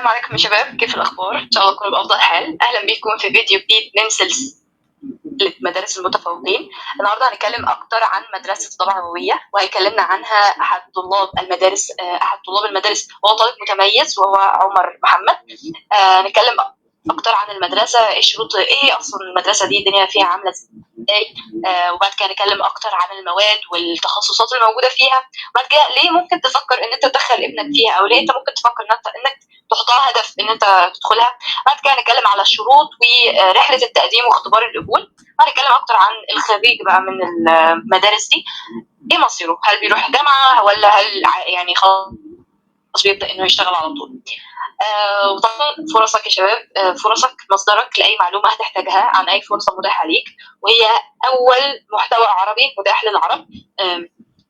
السلام عليكم يا شباب، كيف الأخبار؟ إن شاء الله تكونوا بأفضل حال. أهلا بكم في فيديو جديد من سلسلة مدارس المتفوقين. النهارده هنتكلم أكتر عن مدرسة الطبعة النووية، وهيكلمنا عنها أحد طلاب المدارس وهو طالب متميز وهو عمر محمد. هنتكلم أكتر عن المدرسة، إيه أصلا المدرسة دي، الدنيا فيها عاملة ازاي. وبعد كده هنتكلم اكتر عن المواد والتخصصات الموجوده فيها. وبعد كده ليه ممكن تفكر ان انت تدخل ابنك فيها، او ليه انت ممكن تفكر انك تحطها هدف ان انت تدخلها. بعد كده هنتكلم على الشروط ورحله التقديم واختبار القبول. هنتكلم اكتر عن الخريج بقى من المدارس دي، ايه مصيره، هل بيروح جامعه ولا هل يعني خلاص بيبدا انه يشتغل على طول. وطبعا فرصك يا شباب، فرصك مصدرك لاي معلومه هتحتاجها عن اي فرصه متاحه ليك، وهي اول محتوى عربي متاح للعرب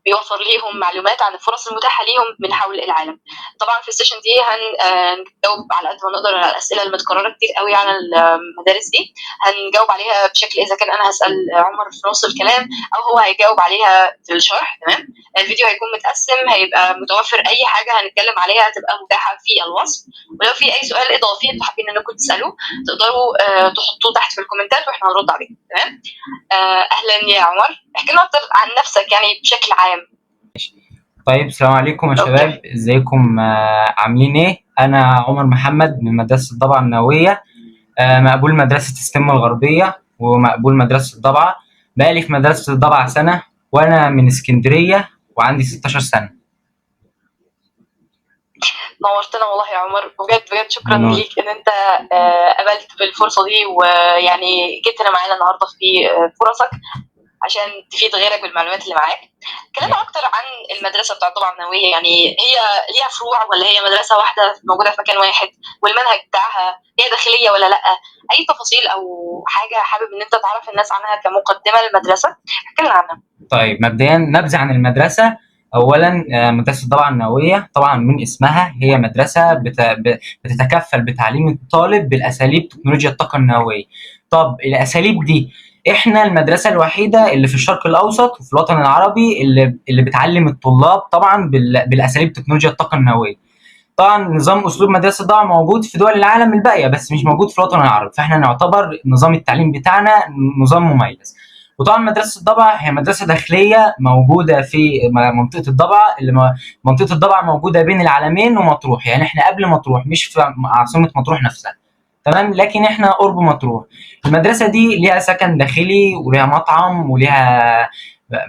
بيوفر ليهم معلومات عن الفرص المتاحه ليهم من حول العالم. طبعا في السيشن دي هنجاوب على قد ما نقدر على الاسئله المتكرره كتير قوي عن المدارس دي. هنجاوب عليها بشكل، اذا كان انا هسال عمر في نص الكلام او هو هيجاوب عليها في الشرح. تمام. الفيديو هيكون متقسم، هيبقى متوفر اي حاجه هنتكلم عليها هتبقى متاحه في الوصف. ولو في اي سؤال اضافي انتوا حابين انكم تسالوه تقدروا تحطوه تحت في الكومنتات واحنا هنرد عليه. تمام. اهلا يا عمر، احكي لنا اكتر عن نفسك يعني بشكل عام. طيب، السلام عليكم يا شباب، ازيكم؟ عاملين ايه؟ انا عمر محمد من مدرسه الضبعه النوويه، مقبول مدرسه ستيم الغربيه ومقبول مدرسه الضبعه. بقالي في مدرسه الضبعه سنه، وانا من اسكندريه وعندي 16 سنه. نورتنا والله يا عمر، بجد بجد شكرا ليك ان انت قبلت بالفرصه دي، ويعني جيت هنا معانا النهارده في فرصك عشان تفيد غيرك بالمعلومات اللي معاك. كلمنا اكتر عن المدرسه بتاعت الضبعه النوويه، يعني هي ليها فروع ولا هي مدرسه واحده موجوده في مكان واحد؟ والمنهج بتاعها هي داخليه ولا لا؟ اي تفاصيل او حاجه حابب ان انت تعرف الناس عنها كمقدمه للمدرسه، احكي لنا عنها. طيب، مبدئيا نبذه عن المدرسه. اولا، مدرسه الضبعه النوويه طبعا من اسمها هي مدرسه بتتكفل بتعليم الطالب بالاساليب تكنولوجيا الطاقه النوويه. طب الاساليب دي، احنا المدرسه الوحيده اللي في الشرق الاوسط وفي الوطن العربي اللي بتعلم الطلاب طبعا بالاساليب تكنولوجيا الطاقه النوويه. طبعا نظام اسلوب مدرسه الضبعه موجود في دول العالم الباقيه، بس مش موجود في الوطن العربي، فاحنا نعتبر نظام التعليم بتاعنا نظام مميز. وطبعا مدرسه الضبعه هي مدرسه داخليه موجوده في منطقه الضبعه، منطقه الضبعه موجوده بين العلمين ومطروح، يعني احنا قبل مطروح، مش في عاصمه مطروح نفسها. تمام، لكن احنا قرب مطروح. المدرسه دي ليها سكن داخلي وليها مطعم وليها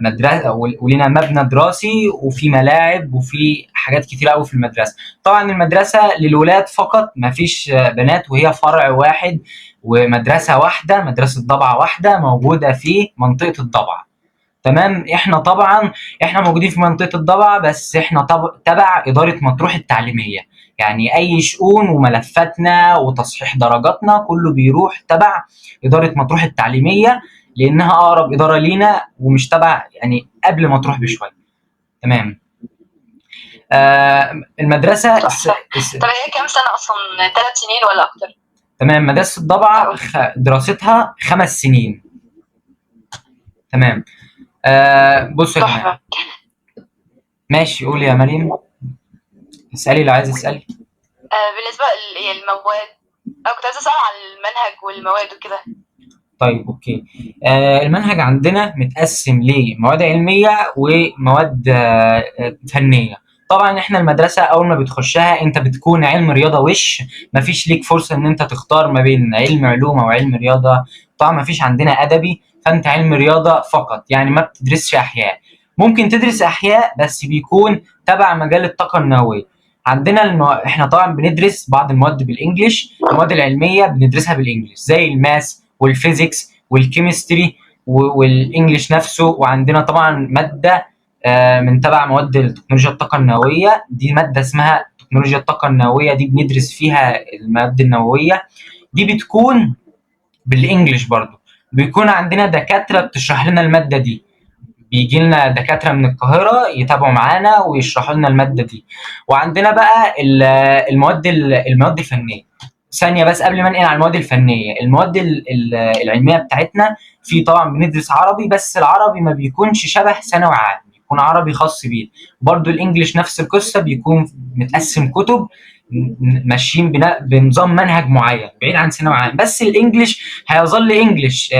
مدرسه ولينا مبنى دراسي وفي ملاعب وفي حاجات كتير قوي في المدرسه. طبعا المدرسه للولاد فقط، ما فيش بنات، وهي فرع واحد ومدرسه واحده، مدرسه ضبعه واحده موجوده في منطقه الضبعه. تمام. احنا موجودين في منطقه الضبعه، بس احنا تبع اداره مطروح التعليميه، يعني اي شؤون وملفاتنا وتصحيح درجاتنا كله بيروح تبع اداره مطروح التعليميه، لانها اقرب اداره لينا ومش تبع، يعني قبل مطروح بشويه. تمام. المدرسه طب هي كام سنه اصلا؟ 3 سنين ولا اكتر؟ تمام. مدرسه الضبعه دراستها 5 سنين. تمام. بصوا يا جماعه. ماشي، قولي يا مريم، اسالي لو عايز اسالي. بالنسبه للمواد، انا كنت عايزه اسال عن المنهج والمواد وكده. طيب، اوكي. المنهج عندنا متقسم لمواد علميه ومواد فنيه. طبعا احنا المدرسه اول ما بتخشها انت بتكون علم رياضه، مفيش ليك فرصه ان انت تختار ما بين علم علوم او علم رياضه. طبعا مفيش عندنا ادبي، فانت علم رياضه فقط، يعني ما بتدرسش احياء. ممكن تدرس احياء بس بيكون تبع مجال الطاقه النوويه. عندنا احنا طبعا بندرس بعض المواد بالانجلش، المواد العلميه بندرسها بالانجلش زي الماس والفيزيكس والكيمستري والانجليش نفسه. وعندنا طبعا ماده من تبع مواد تكنولوجيا الطاقه النوويه، دي ماده اسمها تكنولوجيا الطاقه النوويه، دي بندرس فيها المواد النوويه. دي بتكون بالانجلش برضو، بيكون عندنا دكاتره بتشرح لنا الماده دي، بيجي لنا دكاتره من القاهره يتابعوا معانا ويشرحوا لنا الماده دي. وعندنا بقى المواد الفنيه. ثانيه بس قبل ما انقل على المواد الفنيه، المواد العلميه بتاعتنا، في طبعا بندرس عربي، بس العربي ما بيكونش شبه ثانوي عام، بيكون عربي خاص بيه. برضو الانجليش نفس القصه، بيكون متقسم كتب ماشيين بنظام منهج معين بعيد عن ثانوي عام. بس الانجليش هيظل انجليش،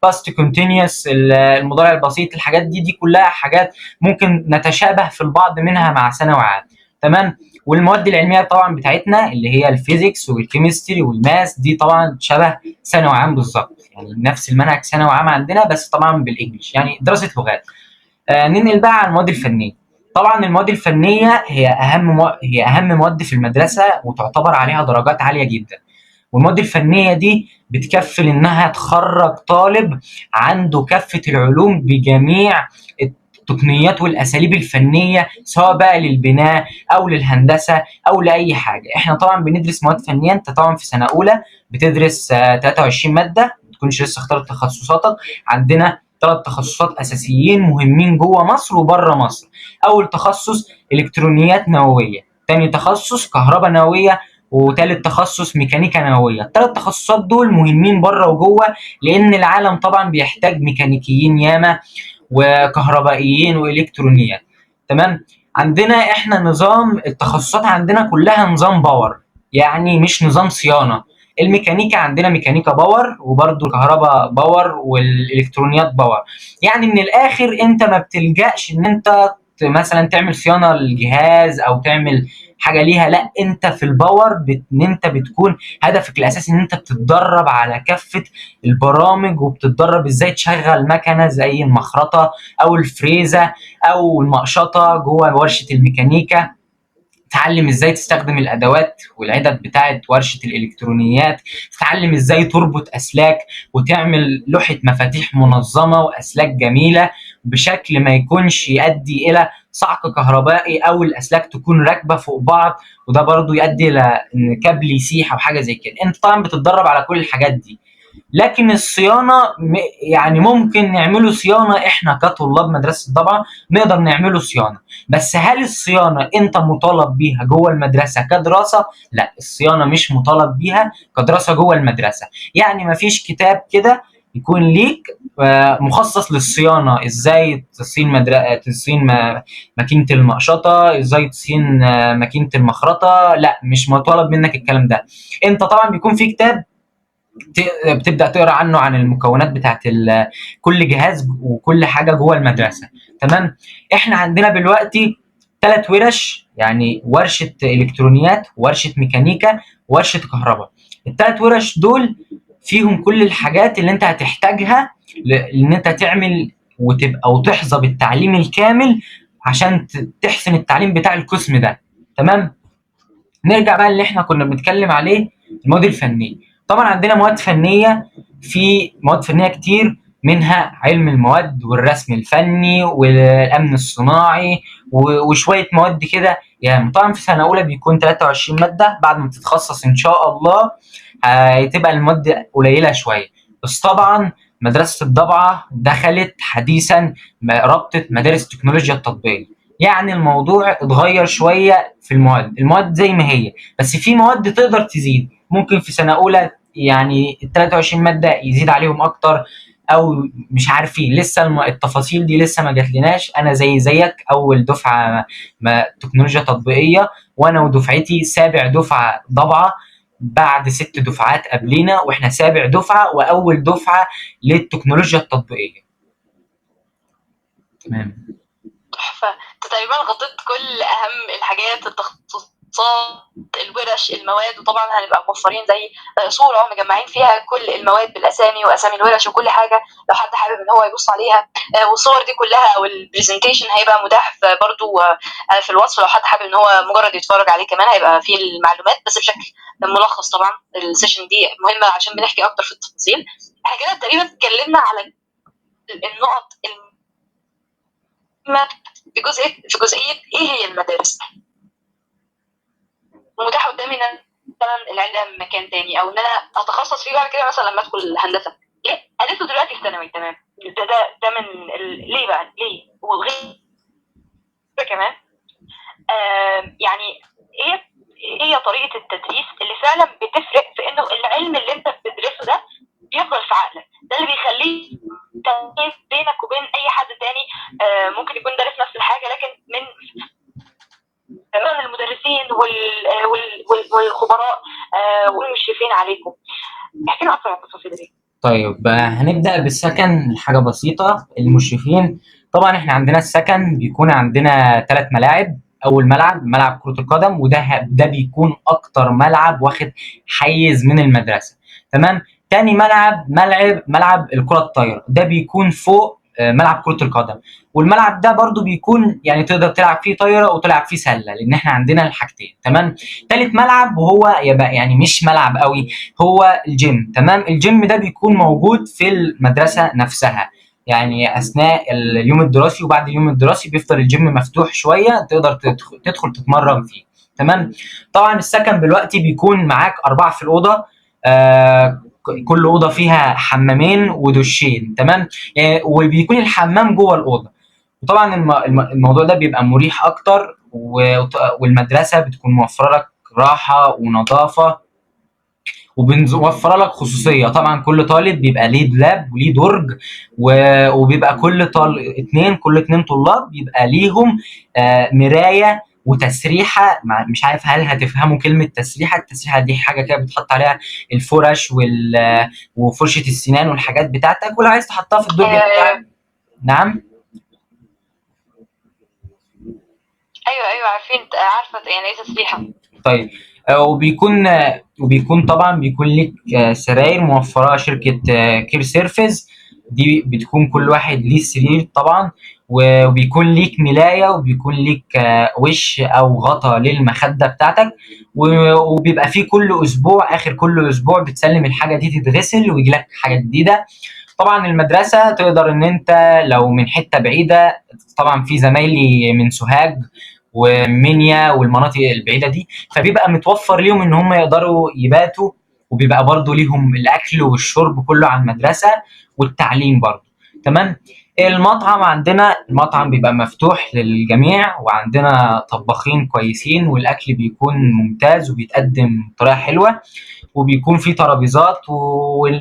باست كونتينيوس، المضارع البسيط، الحاجات دي كلها حاجات ممكن نتشابه في البعض منها مع ثانوي عام. تمام. والمواد العلميه طبعا بتاعتنا اللي هي الفيزيكس والكيمستري والماس دي طبعا شبه ثانوي عام بالظبط، يعني نفس المنهج ثانوي عام عندنا بس طبعا بالانجليش، يعني دراسه لغات. ننقل بقى على المواد الفنيه. طبعا المواد الفنيه هي اهم مواد في المدرسه وتعتبر عليها درجات عاليه جدا. والمواد الفنيه دي بتكفل انها تخرج طالب عنده كافه العلوم بجميع التقنيات والاساليب الفنيه، سواء بقى للبناء او للهندسه او لاي حاجه. احنا طبعا بندرس مواد فنيه، انت طبعا في سنه اولى بتدرس 23 ماده، ما تكونش لسه اخترت تخصصاتك. عندنا 3 تخصصات اساسيين مهمين جوه مصر وبره مصر. اول تخصص الكترونيات نوويه، تاني تخصص كهرباء نوويه، وتالت تخصص ميكانيكا نوويه. ال3 تخصصات دول مهمين بره وجوه، لان العالم طبعا بيحتاج ميكانيكيين ياما وكهربائيين والكترونيات. تمام. عندنا احنا نظام التخصصات عندنا كلها نظام باور، يعني مش نظام صيانه. الميكانيكا عندنا ميكانيكا باور، وبرده الكهرباء باور، والالكترونيات باور. يعني من الاخر انت ما بتلجأش ان انت مثلا تعمل صيانه للجهاز او تعمل حاجه ليها، لا انت في الباور ان انت بتكون هدفك الاساسي ان انت بتتدرب على كافه البرامج، وبتتدرب ازاي تشغل مكنه زي المخرطه او الفريزه او المقشطه جوه ورشه الميكانيكا. تتعلم ازاي تستخدم الادوات والعدد بتاعه ورشه الالكترونيات، تتعلم ازاي تربط اسلاك وتعمل لوحه مفاتيح منظمه واسلاك جميله بشكل ما يكونش يؤدي الى صعق كهربائي او الاسلاك تكون راكبه فوق بعض، وده برضو يؤدي الى ان كابل يسيح او حاجه زي كده. انت طبعا بتتدرب على كل الحاجات دي. لكن الصيانه يعني ممكن نعمله صيانه احنا كطلاب مدرسه طبعا، نقدر نعمله صيانه. بس هل الصيانه انت مطالب بيها جوه المدرسه كدراسه؟ لا، الصيانه مش مطالب بيها كدراسه جوه المدرسه. يعني مفيش كتاب كده يكون ليك مخصص للصيانه، ازاي تصين ماكينه المقشطه، ازاي تصين ماكينه المخرطه. لا، مش مطالب منك الكلام ده. انت طبعا بيكون في كتاب بتبدا تقرا عنه عن المكونات بتاعت كل جهاز وكل حاجه جوه المدرسه. تمام. احنا عندنا دلوقتي 3 ورش، يعني ورشه الكترونيات، ورشه ميكانيكا، ورشه كهرباء. ال3 ورش دول فيهم كل الحاجات اللي انت هتحتاجها ان انت تعمل وتبقى وتحظى بالتعليم الكامل عشان تحسن التعليم بتاع القسم ده. تمام. نرجع بقى اللي احنا كنا بنتكلم عليه، المواد الفنيه. طبعا عندنا مواد فنيه، في مواد فنيه كتير، منها علم المواد والرسم الفني والامن الصناعي وشويه مواد كده. يعني طبعا في سنه اولى بيكون 23 ماده، بعد ما تتخصص ان شاء الله هتبقى المواد قليله شويه. بس طبعا مدرسه الضبعه دخلت حديثا رابطه مدارس التكنولوجيا التطبيقيه، يعني الموضوع اتغير شويه في المواد زي ما هي، بس في مواد تقدر تزيد. ممكن في سنه اولى يعني ال 23 ماده يزيد عليهم اكتر، او مش عارفين لسه التفاصيل دي لسه ما جاتلناش. انا زيك اول دفعه تكنولوجيا تطبيقيه، وانا ودفعتي سابع دفعه ضبعه بعد 6 دفعات قبلينا، واحنا سابع دفعه واول دفعه للتكنولوجيا التطبيقيه. تمام. تحفة. انت تقريبا غطيت كل اهم الحاجات، التخصصات، الورش، المواد، وطبعا هنبقى موفرين زي صورة مجمعين فيها كل المواد بالاسامي واسامي الورش وكل حاجة لو حد حابب ان هو يبص عليها. والصور دي كلها او البرزنتيشن هيبقى متاح برضو في الوصف، لو حد حابب ان هو مجرد يتفرج عليه كمان هيبقى فيه المعلومات بس بشكل ملخص. طبعا السيشن دي مهمة عشان بنحكي اكتر في التفاصيل. احنا كده تقريبا اتكلمنا على النقط في جزئيه ايه هي المدارس. متاح قدامي ان مثلا العلم مكان تاني او ان انا اتخصص فيه بعد كده مثلا لما ادخل الهندسه. ليه؟ قالته دلوقتي في ثانوي. تمام. ده من ليه بقى؟ ليه؟ وغير كمان يعني هي طريقه التدريس اللي فعلا بتفرق في انه العلم اللي انت بتدرسه ده بيفضل في عقلك، ده اللي بيخليه تمييز بينك وبين اي حد تاني ممكن يكون دارس نفس الحاجه لكن من المدرسين الاعضاء والمشرفين عليكم. احكي لنا اكثر عن التفاصيل دي. طيب هنبدأ بالسكن. حاجة بسيطة. المشرفين طبعا احنا عندنا السكن بيكون عندنا 3 ملاعب. أول ملعب كرة القدم، ده بيكون أكتر ملعب واخد حيز من المدرسة. تمام. تاني ملعب الكرة الطايرة، ده بيكون فوق ملعب كرة القدم، والملعب ده برضو بيكون يعني تقدر تلعب فيه طايرة وتلعب فيه سلة، لأن احنا عندنا الحاجتين. تمام. تالت ملعب وهو يبقى يعني مش ملعب قوي، هو الجيم. تمام. الجيم ده بيكون موجود في المدرسة نفسها، يعني اثناء اليوم الدراسي وبعد اليوم الدراسي بيفضل الجيم مفتوح شويه، تقدر تدخل تتمرن فيه. تمام. طبعا السكن دلوقتي بيكون معاك 4 في الاوضه، كل اوضه فيها حمامين ودشين. تمام. وبيكون الحمام جوه الاوضه. وطبعا الموضوع ده بيبقى مريح اكتر، والمدرسه بتكون موفره لك راحه ونظافه، وبنوفر لك خصوصيه. طبعا كل طالب بيبقى ليه دولاب وليه درج، وبيبقى كل اتنين طلاب بيبقى ليهم مرايه وتسريحه. مش عارف هل هتفهموا كلمه تسريحه. التسريحه دي حاجه كده بتحط عليها الفرش وفرشه السنان والحاجات بتاعتك، ولو عايز تحطها في الدرج بتاعك. نعم. ايوه عارفه يعني ايه تسريحه. طيب. وبيكون طبعا بيكون لك سراير موفرة شركة كير سيرفيس. دي بتكون كل واحد ليه سرير طبعا، وبيكون ليك ملاية، وبيكون ليك وش أو غطا للمخدة بتاعتك. وبيبقى فيه آخر كل أسبوع بتسلم الحاجة دي تتغسل ويجي لك حاجة جديدة. طبعا المدرسة تقدر إن أنت لو من حتة بعيدة، طبعا في زمايلي من سوهاج ومنيا والمناطق البعيده دي، فبيبقى متوفر ليهم ان هم يقدروا يباتوا، وبيبقى برضو ليهم الاكل والشرب كله على المدرسه والتعليم برضو. تمام. المطعم بيبقى مفتوح للجميع، وعندنا طباخين كويسين، والاكل بيكون ممتاز وبيتقدم بطريقه حلوه، وبيكون في ترابيزات.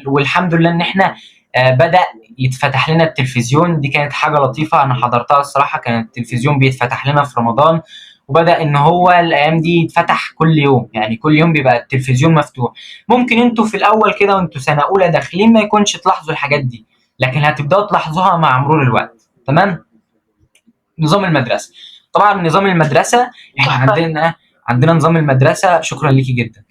والحمد لله ان احنا بدأ يتفتح لنا التلفزيون. دي كانت حاجة لطيفة أنا حضرتها الصراحة. كان التلفزيون بيتفتح لنا في رمضان، وبدأ إن هو الأيام دي يتفتح كل يوم، يعني كل يوم بيبقى التلفزيون مفتوح. ممكن أنتوا في الأول كده وأنتوا سنة أولى داخلين ما يكونش تلاحظوا الحاجات دي، لكن هتبدأوا تلاحظوها مع مرور الوقت. تمام. نظام المدرسة. طبعا نظام المدرسة احنا عندنا نظام المدرسة. شكرا ليكي جدا.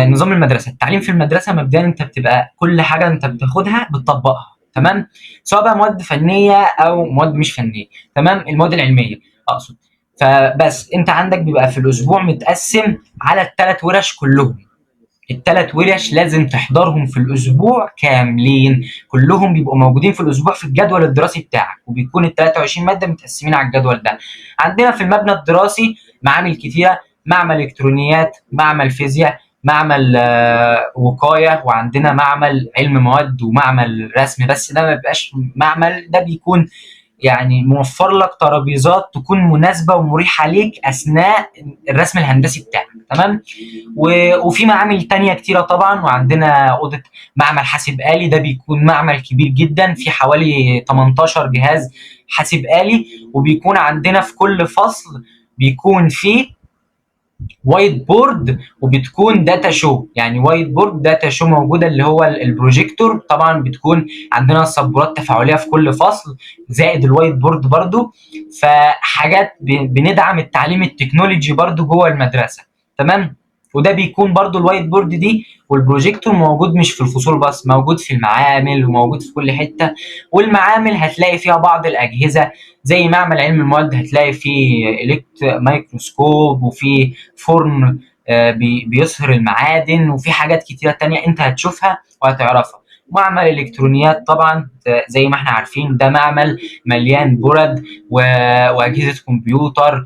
نظام المدرسه. التعليم في المدرسه مبدئيا انت بتبقى كل حاجه انت بتاخدها بتطبقها. تمام. سواء بقى مواد فنيه او مواد مش فنيه. تمام. المواد العلميه اقصد. فبس انت عندك بيبقى في الاسبوع متقسم على ال3 ورش كلهم. ال3 ورش لازم تحضرهم في الاسبوع كاملين، كلهم بيبقوا موجودين في الاسبوع في الجدول الدراسي بتاعك، وبيكون ال 23 ماده متقسمين على الجدول ده. عندنا في المبنى الدراسي معامل كتيره: معمل الكترونيات، معمل فيزياء، معمل وقايه، وعندنا معمل علم مواد ومعمل رسم. بس ده ما بيبقاش معمل، ده بيكون يعني موفر لك ترابيزات تكون مناسبه ومريحه ليك اثناء الرسم الهندسي بتاعك. تمام. وفي معامل تانية كتيرة طبعا. وعندنا أوضة معمل حاسب آلي، ده بيكون معمل كبير جدا في حوالي 18 جهاز حاسب آلي. وبيكون عندنا في كل فصل بيكون فيه وايت بورد، وبتكون داتا شو. يعني وايت بورد داتا شو موجوده، اللي هو البروجيكتور. طبعا بتكون عندنا سبورات تفاعليه في كل فصل زائد الوايت بورد برضو. فحاجات بندعم التعليم التكنولوجي برضو جوه المدرسه. تمام. وده بيكون برضو الوايت بورد دي والبروجيكتور موجود مش في الفصول بس، موجود في المعامل وموجود في كل حته. والمعامل هتلاقي فيها بعض الاجهزه، زي معمل علم المواد هتلاقي فيه مايكروسكوب، وفي فرن بيصهر المعادن، وفي حاجات كتيرة تانية انت هتشوفها وهتعرفها. معمل الالكترونيات طبعا زي ما احنا عارفين ده معمل مليان برد واجهزة كمبيوتر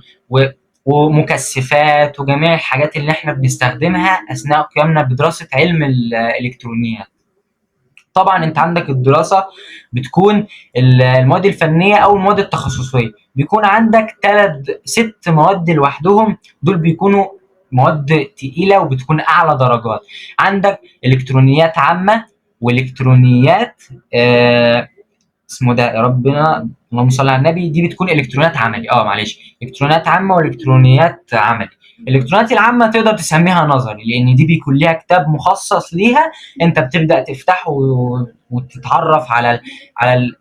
ومكثفات وجميع الحاجات اللي احنا بنستخدمها اثناء قيامنا بدراسة علم الالكترونيات. طبعا انت عندك الدراسه بتكون المواد الفنيه او المواد التخصصيه. بيكون عندك 6 مواد لوحدهم، دول بيكونوا مواد تقيله وبتكون اعلى درجات. عندك الكترونيات عامه، والكترونيات اسمه ده يا ربنا اللهم صل على النبي، دي بتكون الكترونيات عملي. معلش، الكترونيات عامه والكترونيات عملي. الالكترونيات العامه تقدر تسميها نظري، لان دي بيكون ليها كتاب مخصص ليها، انت بتبدا تفتحه وتتعرف على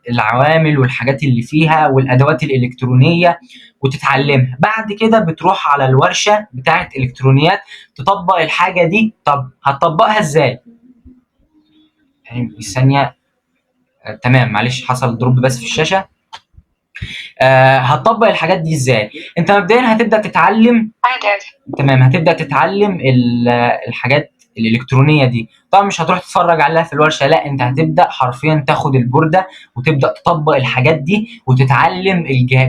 العوامل والحاجات اللي فيها والادوات الالكترونيه وتتعلمها. بعد كده بتروح على الورشه بتاعه الكترونيات تطبق الحاجه دي. طب هتطبقها ازاي؟ يعني ثانيه. تمام، معلش حصل دروب بس في الشاشه. هتطبق الحاجات دي ازاي؟ انت مبدئيا هتبدا تتعلم. تمام، هتبدا تتعلم الحاجات الالكترونيه دي. طبعا مش هتروح تتفرج عليها في الورشه، لا، انت هتبدا حرفيا تاخد البورده وتبدا تطبق الحاجات دي وتتعلم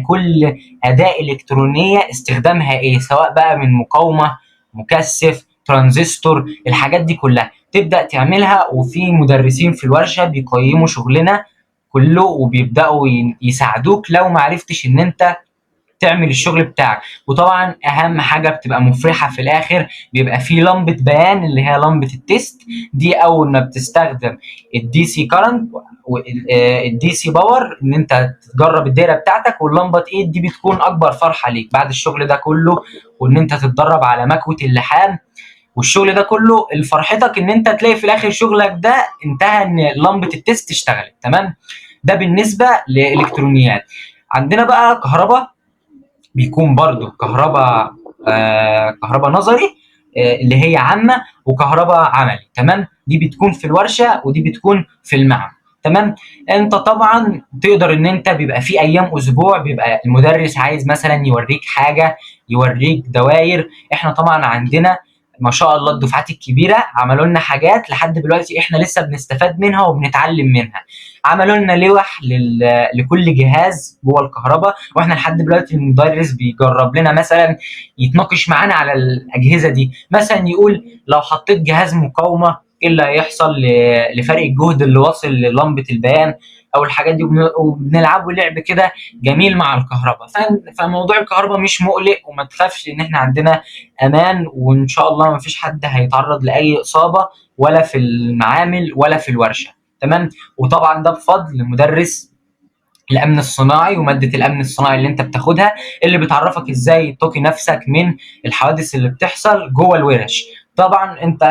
كل اداه الكترونيه استخدامها ايه، سواء بقى من مقاومه، مكثف، ترانزستور، الحاجات دي كلها تبدا تعملها. وفي مدرسين في الورشه بيقيموا شغلنا كله وبيبداوا يساعدوك لو ما عرفتش ان انت تعمل الشغل بتاعك. وطبعا اهم حاجه بتبقى مفرحه في الاخر، بيبقى في لمبه بيان اللي هي لمبه التيست دي. اول ما بتستخدم الدي سي كارنت والدي سي باور ان انت تجرب الدايره بتاعتك واللمبه تقيد، دي بتكون اكبر فرحه ليك بعد الشغل ده كله، وان انت تتدرب على مكوه اللحام والشغل ده كله. فرحتك ان انت تلاقي في الاخر شغلك ده انتهى، ان لمبه التيست اشتغلت. تمام، ده بالنسبه لالكترونيات. عندنا بقى كهرباء، بيكون برضو كهرباء نظري، اللي هي عامه، وكهرباء عملي. تمام، دي بتكون في الورشه ودي بتكون في المعمل. تمام، انت طبعا تقدر ان انت بيبقى في ايام اسبوع بيبقى المدرس عايز مثلا يوريك حاجه، يوريك دوائر. احنا طبعا عندنا ما شاء الله الدفعات الكبيره عملوا لنا حاجات لحد دلوقتي احنا لسه بنستفاد منها وبنتعلم منها. عملوا لنا لوح لكل جهاز جوه الكهرباء، واحنا لحد دلوقتي المدرس بيجرب لنا مثلا، يتناقش معانا على الاجهزه دي. مثلا يقول لو حطيت جهاز مقاومه ايه اللي هيحصل لفرق الجهد اللي واصل للمبه البيان او الحاجات دي. وبنلعبوا لعب كده جميل مع الكهرباء. فموضوع الكهرباء مش مقلق، وما تخافش ان احنا عندنا امان، وان شاء الله ما فيش حد هيتعرض لاي اصابه ولا في المعامل ولا في الورشه. تمام، وطبعا ده بفضل مدرس الامن الصناعي وماده الامن الصناعي اللي انت بتاخدها، اللي بتعرفك ازاي تقي نفسك من الحوادث اللي بتحصل جوه الورش. طبعا انت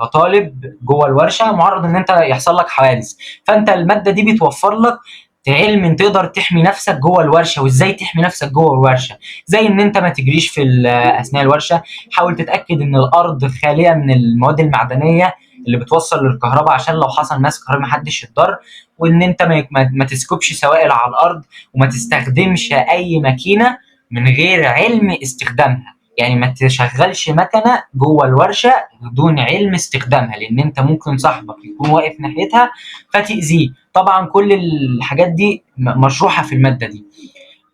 كطالب جوه الورشه معرض ان انت يحصل لك حوادث، فانت الماده دي بتوفر لك علم تقدر تحمي نفسك جوه الورشه. وازاي تحمي نفسك جوه الورشه؟ زي ان انت ما تجريش في اثناء الورشه، حاول تتاكد ان الارض خاليه من المواد المعدنيه اللي بتوصل للكهرباء عشان لو حصل ماس كهرباء محدش يتضر. وان انت ما تسكبش سوائل على الارض، وما تستخدمش اي ماكينه من غير علم استخدامها. يعني ما تشغلش مكنه جوه الورشه بدون علم استخدامها، لان انت ممكن صاحبك يكون واقف ناحيتها فتاذيه. طبعا كل الحاجات دي مشروحه في الماده دي.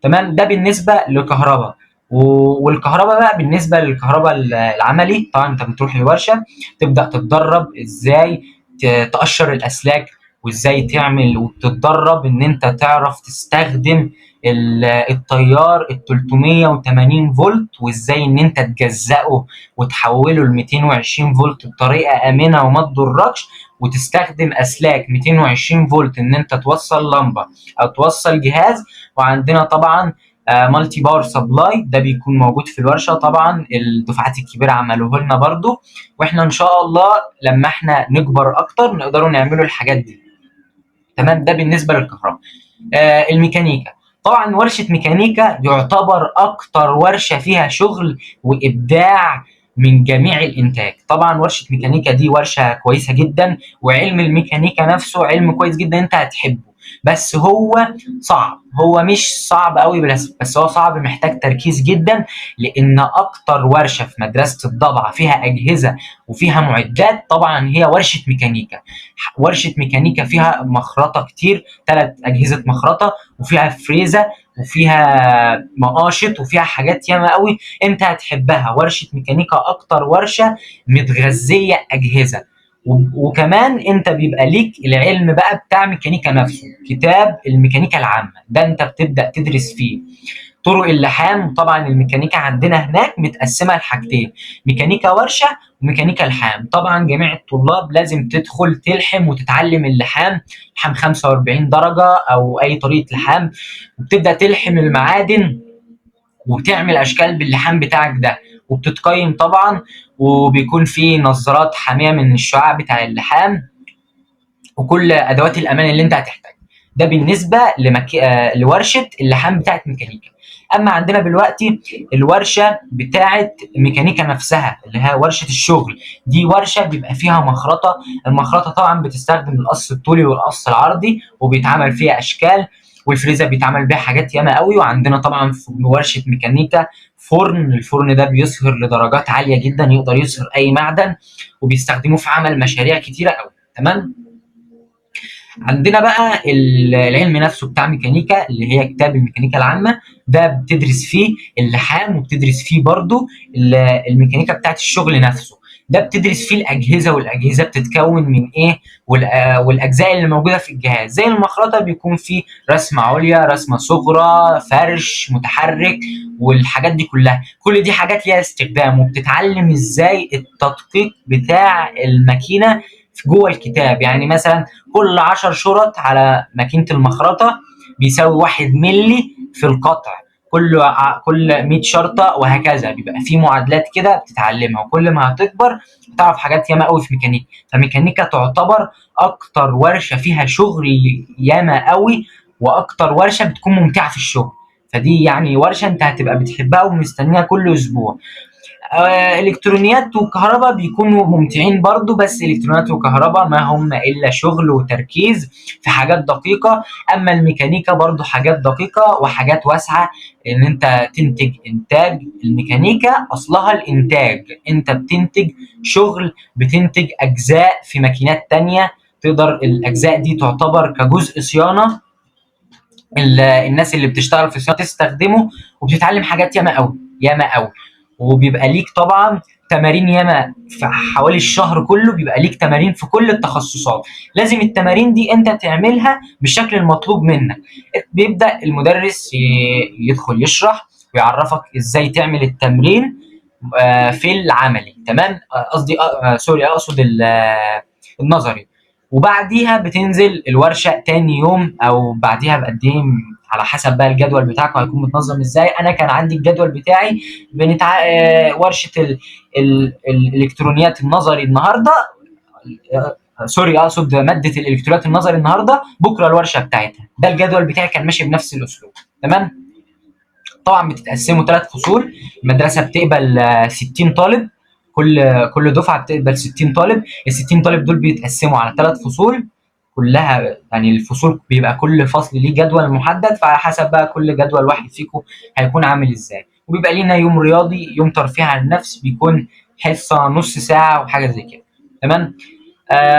تمام، ده بالنسبه للكهرباء. والكهرباء بقى بالنسبه للكهرباء العملي، طبعا انت بتروح الورشه تبدا تتدرب ازاي تقشر الاسلاك، وازاي تعمل، وتتدرب ان انت تعرف تستخدم التيار ال 380 فولت، وازاي ان انت تجزأه وتحوله ل 220 فولت بطريقه امنه وما تضركش، وتستخدم اسلاك 220 فولت ان انت توصل لمبه او توصل جهاز. وعندنا طبعا مالتي باور سبلاي، ده بيكون موجود في الورشه. طبعا الدفعات الكبيره عملوه لنا برضو، واحنا ان شاء الله لما احنا نكبر اكتر نقدروا نعملوا الحاجات دي. تمام، ده بالنسبه للكهرباء. الميكانيكا، طبعا ورشه ميكانيكا يعتبر اكتر ورشه فيها شغل وابداع من جميع الانتاج. طبعا ورشه ميكانيكا دي ورشه كويسه جدا، وعلم الميكانيكا نفسه علم كويس جدا انت هتحبه. بس هو صعب، هو مش صعب قوي بس هو صعب، محتاج تركيز جدا، لان اكتر ورشه في مدرسه الضبعه فيها اجهزه وفيها معدات طبعا هي ورشه ميكانيكا. ورشه ميكانيكا فيها مخرطه كتير، 3 اجهزه مخرطه، وفيها فريزه، وفيها مقاشط، وفيها حاجات ياما قوي انت هتحبها. ورشه ميكانيكا اكتر ورشه متغذيه اجهزه. وكمان انت بيبقى ليك العلم بقى بتاع ميكانيكا نفسه، كتاب الميكانيكا العامه ده انت بتبدا تدرس فيه طرق اللحام. طبعا الميكانيكا عندنا هناك متقسمه لحاجتين، ميكانيكا ورشه وميكانيكا لحام. طبعا جميع الطلاب لازم تدخل تلحم وتتعلم اللحام، لحام 45 درجه او اي طريقه لحام، وبتبدا تلحم المعادن وبتعمل اشكال باللحام بتاعك ده. وبتتقيم طبعا، وبيكون في نظارات حاميه من الشعاع بتاع اللحام، وكل ادوات الامان اللي انت هتحتاجها. ده بالنسبه لورشه اللحام بتاعت ميكانيكا. اما عندنا دلوقتي الورشه بتاعت ميكانيكا نفسها اللي هي ورشه الشغل. دي ورشه بيبقى فيها مخرطه. المخرطه طبعا بتستخدم القص الطولي والقص العرضي، وبيتعمل فيها اشكال، والفريزر بيتعمل بيها حاجات ياما قوي. وعندنا طبعا في ورشه ميكانيكا فرن. الفرن ده بيصهر لدرجات عاليه جدا، يقدر يصهر اي معدن، وبيستخدموه في عمل مشاريع كتيره قوي. تمام. عندنا بقى العلم نفسه بتاع ميكانيكا اللي هي كتاب الميكانيكا العامة. ده بتدرس فيه اللحام، وبتدرس فيه برضو الميكانيكا بتاعت الشغل نفسه. ده بتدرس فيه الأجهزة، والأجهزة بتتكون من إيه، والأجزاء اللي موجودة في الجهاز. زي المخرطة بيكون فيه رسمة عليا، رسمة صغرى، فرش، متحرك، والحاجات دي كلها. كل دي حاجات ليها استخدام، وبتتعلم إزاي التدقيق بتاع الماكينة جوه الكتاب. يعني مثلا كل 10 شرط على ماكينة المخرطة بيساوي 1 ملي في القطع. كل 100 شرطة، وهكذا. بيبقى في معادلات كده بتتعلمها، وكل ما هتكبر هتعرف حاجات ياما قوي في ميكانيكا. فميكانيكا تعتبر اكتر ورشة فيها شغل ياما قوي، واكتر ورشة بتكون ممتعة في الشغل. فدي يعني ورشة انت هتبقى بتحبها ومستنيها كل اسبوع. الكترونيات وكهرباء بيكونوا ممتعين برضو، بس الكترونيات وكهرباء ما هم الا شغل وتركيز في حاجات دقيقة. اما الميكانيكا برضو حاجات دقيقة وحاجات واسعة، ان انت تنتج انتاج. الميكانيكا اصلها الانتاج، انت بتنتج شغل، بتنتج اجزاء في ماكينات تانية. تقدر الاجزاء دي تعتبر كجزء صيانة، الناس اللي بتشتغل في الصيانة تستخدمه، وبتتعلم حاجات ياما قوي ياما قوي. وبيبقى ليك طبعا تمارين ياما في حوالي الشهر كله، بيبقى ليك تمارين في كل التخصصات. لازم التمارين دي انت تعملها بالشكل المطلوب منك. بيبدأ المدرس يدخل يشرح ويعرفك ازاي تعمل التمرين في العملي. تمام. قصدي سوري، اقصد النظري. وبعديها بتنزل الورشه تاني يوم او بعديها بقد ايه، على حسب بقى الجدول بتاعك هيكون متنظم ازاي. انا كان عندي الجدول بتاعي ورشه الالكترونيات النظري النهارده. سوري، اقصد ماده الالكترونيات النظري النهارده، بكره الورشه بتاعتها. ده الجدول بتاعي كان ماشي بنفس الاسلوب. تمام. طبعا بتتقسموا 3 فصول. المدرسه بتقبل 60 طالب، كل دفعه بتقبل 60 طالب. ال 60 طالب دول بيتقسموا على 3 فصول كلها. يعني الفصول بيبقى كل فصل ليه جدول محدد، فعلى حسب بقى كل جدول واحد فيكم هيكون عامل ازاي. وبيبقى لينا يوم رياضي، يوم ترفيه عن النفس، بيكون حصه نص ساعه وحاجه زي كده. تمام.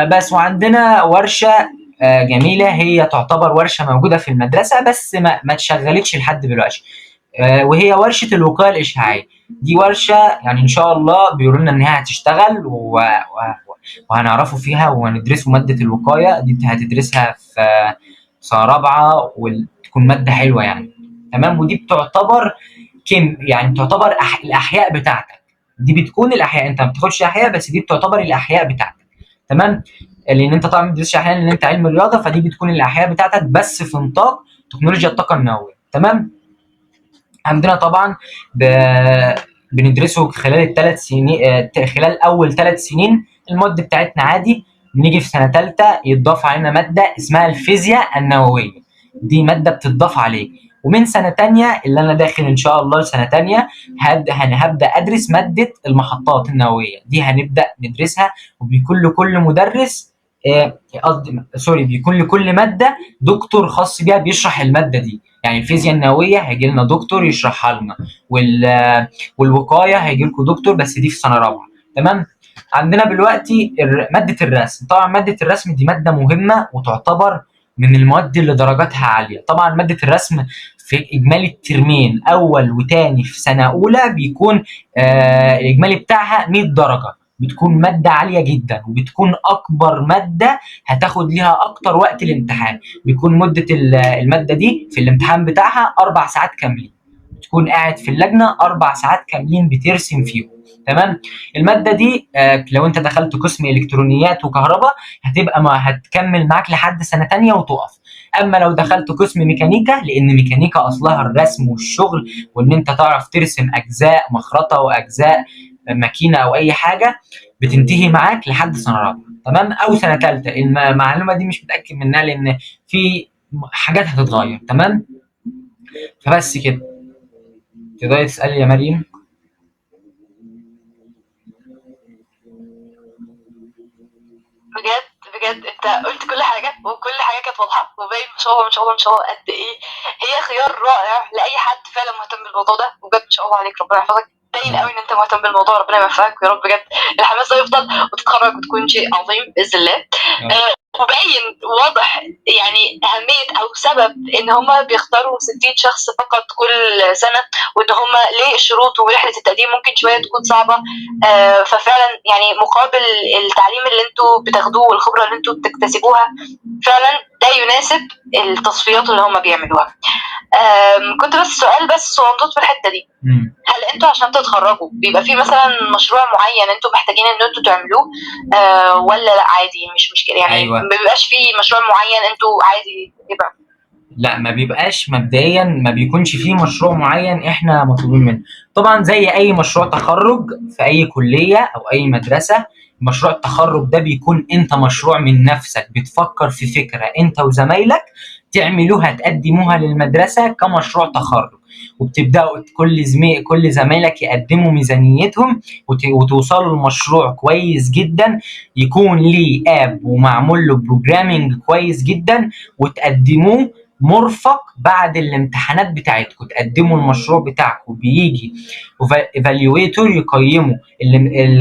بس وعندنا ورشه جميله، هي تعتبر ورشه موجوده في المدرسه بس ما اتشغلتش لحد دلوقتي. وهي ورشه الوقايه الاشعاعيه. دي ورشه يعني ان شاء الله بيقولوا لنا انها هتشتغل، وهنعرفوا فيها وهندرسوا ماده الوقايه دي. هتدرسها في سنه رابعه، وتكون ماده حلوه يعني. تمام. ودي بتعتبر يعني تعتبر الاحياء بتاعتك. دي بتكون الاحياء، انت ما بتاخدش احياء، بس دي بتعتبر الاحياء بتاعتك. تمام. لان انت طبعا ما بتدرسش احياء لان انت علم رياضه، فدي بتكون الاحياء بتاعتك بس في نطاق تكنولوجيا الطاقه النوويه. تمام. عندنا طبعا بندرسه خلال الثلاث سنين. خلال اول 3 سنين المواد بتاعتنا عادي. بنيجي في سنه ثالثه يتضاف علينا ماده اسمها الفيزياء النوويه. دي ماده بتضاف عليك. ومن سنه تانية اللي انا داخل ان شاء الله لسنه تانية هبدا ادرس ماده المحطات النوويه. دي هنبدا ندرسها، وبيكون لكل مدرس قصدي بيكون لكل ماده دكتور خاص بيها بيشرح الماده دي. يعني الفيزياء النوويه هيجي لنا دكتور يشرحها لنا، والوقايه هيجي لكم دكتور، بس دي في سنه رابعه. تمام. عندنا دلوقتي ماده الرسم. طبعا ماده الرسم دي ماده مهمه، وتعتبر من المواد اللي درجاتها عاليه. طبعا ماده الرسم في اجمالي الترمين اول وتاني في سنه اولى بيكون الاجمالي بتاعها 100 درجه. بتكون ماده عاليه جدا، وبتكون اكبر ماده هتاخد ليها اكتر وقت الامتحان. بيكون مده الماده دي في الامتحان بتاعها 4 ساعات كاملين. بتكون قاعد في اللجنه 4 ساعات كاملين بترسم فيهم. تمام. الماده دي لو انت دخلت قسم الكترونيات وكهرباء هتبقى هتكمل معاك لحد سنه تانية وتقف. اما لو دخلت قسم ميكانيكا، لان ميكانيكا اصلها الرسم والشغل، وان انت تعرف ترسم اجزاء مخرطه واجزاء ماكينه او اي حاجه، بتنتهي معاك لحد سنه رابعه، تمام، او سنه ثالثه. المعلومه دي مش متاكد منها لان في حاجات هتتغير، تمام. فبس كده، تقدري تسالي يا مريم. بجد بجد انت قلت كل حاجه، وكل حاجه كانت واضحه وباين ما شاء الله ما شاء الله ما شاء الله قد ايه. هي خيار رائع لاي حد فعلا مهتم بالموضوع ده، وبجد ما شاء الله عليك، ربنا يحفظك. باين قوي ان انت مهتم بالموضوع، ربنا يوفقك يا رب بجد. الحماس ده يفضل وتتخرج وتكون شيء عظيم باذن الله. وباين واضح يعني اهميه او سبب ان هما بيختاروا 60 شخص فقط كل سنه، وان هما ليه الشروط ورحله التقديم ممكن شويه تكون صعبه. ففعلا يعني مقابل التعليم اللي انتوا بتاخدوه والخبره اللي انتوا بتكتسبوها، فعلا ده يناسب التصفيات اللي هما بيعملوها. كنت بس سؤال بس صغنطوط في الحته دي، هل انتوا عشان تتخرجوا بيبقى في مثلا مشروع معين انتوا محتاجين ان انتوا تعملوه، ولا لا عادي مش مشكله يعني؟ أيوة. ما بيبقاش في مشروع معين انتوا عادي يبقى؟ لا، ما بيبقاش مبدئيا، ما بيكونش فيه مشروع معين احنا مطلوبين منه. طبعا زي اي مشروع تخرج في اي كليه او اي مدرسه، مشروع التخرج ده بيكون انت مشروع من نفسك، بتفكر في فكره انت وزمايلك تعملوها تقدموها للمدرسه كمشروع تخرج، وبتبداوا كل زمايلك يقدموا ميزانيتهم وتوصلوا لمشروع كويس جدا، يكون ليه اب ومعمول له بروجرامينج كويس جدا، وتقدموه مرفق بعد الامتحانات بتاعتكم. تقدموا المشروع بتاعكم، بيجي ايفالويتور يقيموا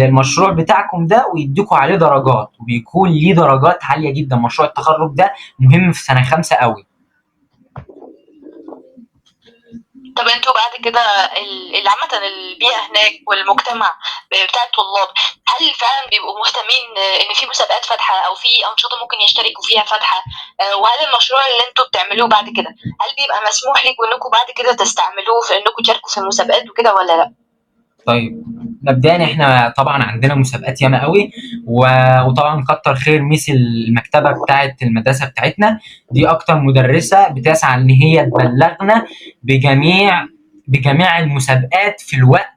المشروع بتاعكم ده ويديكوا عليه درجات، وبيكون ليه درجات عاليه جدا. مشروع التخرج ده مهم في سنه 5 قوي. طب انتوا بعد كده عامة البيئة هناك والمجتمع بتاع الطلاب، هل فعلا بيبقوا مهتمين ان في مسابقات فاتحة او في انشطة ممكن يشتركوا فيها فاتحة؟ وهل المشروع اللي انتوا بتعملوه بعد كده هل بيبقى مسموح لكم انكم بعد كده تستعملوه في انكم تشاركوا في المسابقات وكده ولا لا؟ طيب، مبدئيا احنا طبعا عندنا مسابقات ياما قوي، وطبعا كتر خير ميس المكتبه بتاعه المدرسه بتاعتنا، دي اكتر مدرسه بتسعى ان هي تبلغنا بجميع المسابقات في الوقت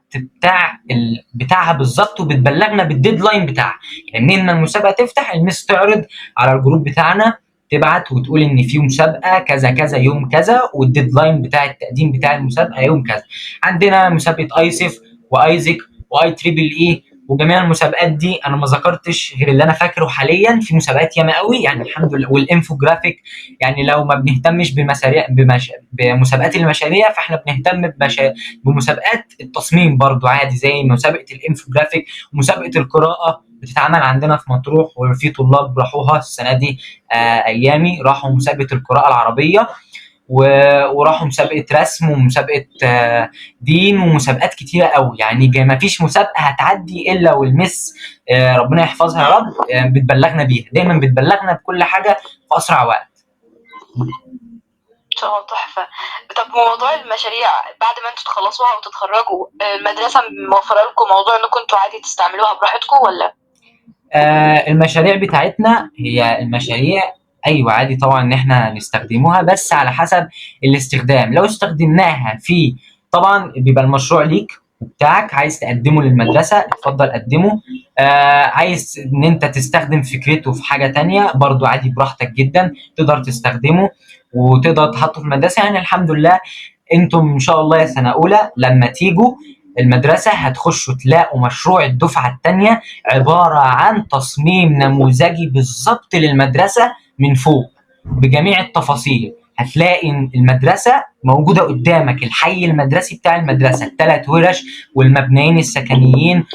بتاعها بالظبط، وبتبلغنا بالديدلاين بتاعها. يعني منين ما المسابقه تفتح الميس تعرض على الجروب بتاعنا، تبعت وتقول ان في مسابقه كذا كذا يوم كذا، والديدلاين بتاع التقديم بتاع المسابقه يوم كذا. عندنا مسابقه ايسف وايزك واي تريبل اي، وجميع المسابقات دي انا ما ذكرتش غير اللي انا فاكره حاليا. في مسابقات ياما قوي يعني الحمد لله. والانفوجرافيك، يعني لو ما بنهتمش بمسابقات المشاريع، فاحنا بنهتم بمسابقات التصميم برضو عادي، زي مسابقه الانفوجرافيك ومسابقه القراءه بتتعمل عندنا في مطروح، وفي طلاب راحوها السنه دي. ايامي راحوا مسابقه القراءه العربيه، وراحوا مسابقه رسم ومسابقه دين ومسابقات كتيره قوي. يعني ما فيش مسابقه هتعدي الا والمس ربنا يحفظها يا رب بتبلغنا بيها، دايما بتبلغنا بكل حاجه في اسرع وقت. ان شاء الله تحفه. طب موضوع المشاريع بعد ما انتوا تخلصوها وتتخرجوا، المدرسه موفره لكم موضوع انكم انتوا عادي تستعملوها براحتكم ولا؟ المشاريع بتاعتنا هي المشاريع ايوه عادي طبعا ان احنا نستخدموها، بس على حسب الاستخدام. لو استخدمناها في، طبعا بيبقى المشروع ليك وبتاعك، عايز تقدمه للمدرسه اتفضل قدمه. عايز ان انت تستخدم فكرته في حاجه تانية برضو عادي براحتك جدا، تقدر تستخدمه وتقدر تحطه في المدرسه. يعني الحمد لله انتم ان شاء الله يا سنه اولى لما تيجوا المدرسه هتخشوا تلاقوا مشروع الدفعه الثانيه عباره عن تصميم نموذجي بالظبط للمدرسه من فوق بجميع التفاصيل. هتلاقي المدرسه موجوده قدامك، الحي المدرسي بتاع المدرسه، الثلاث ورش والمبنيين السكنيين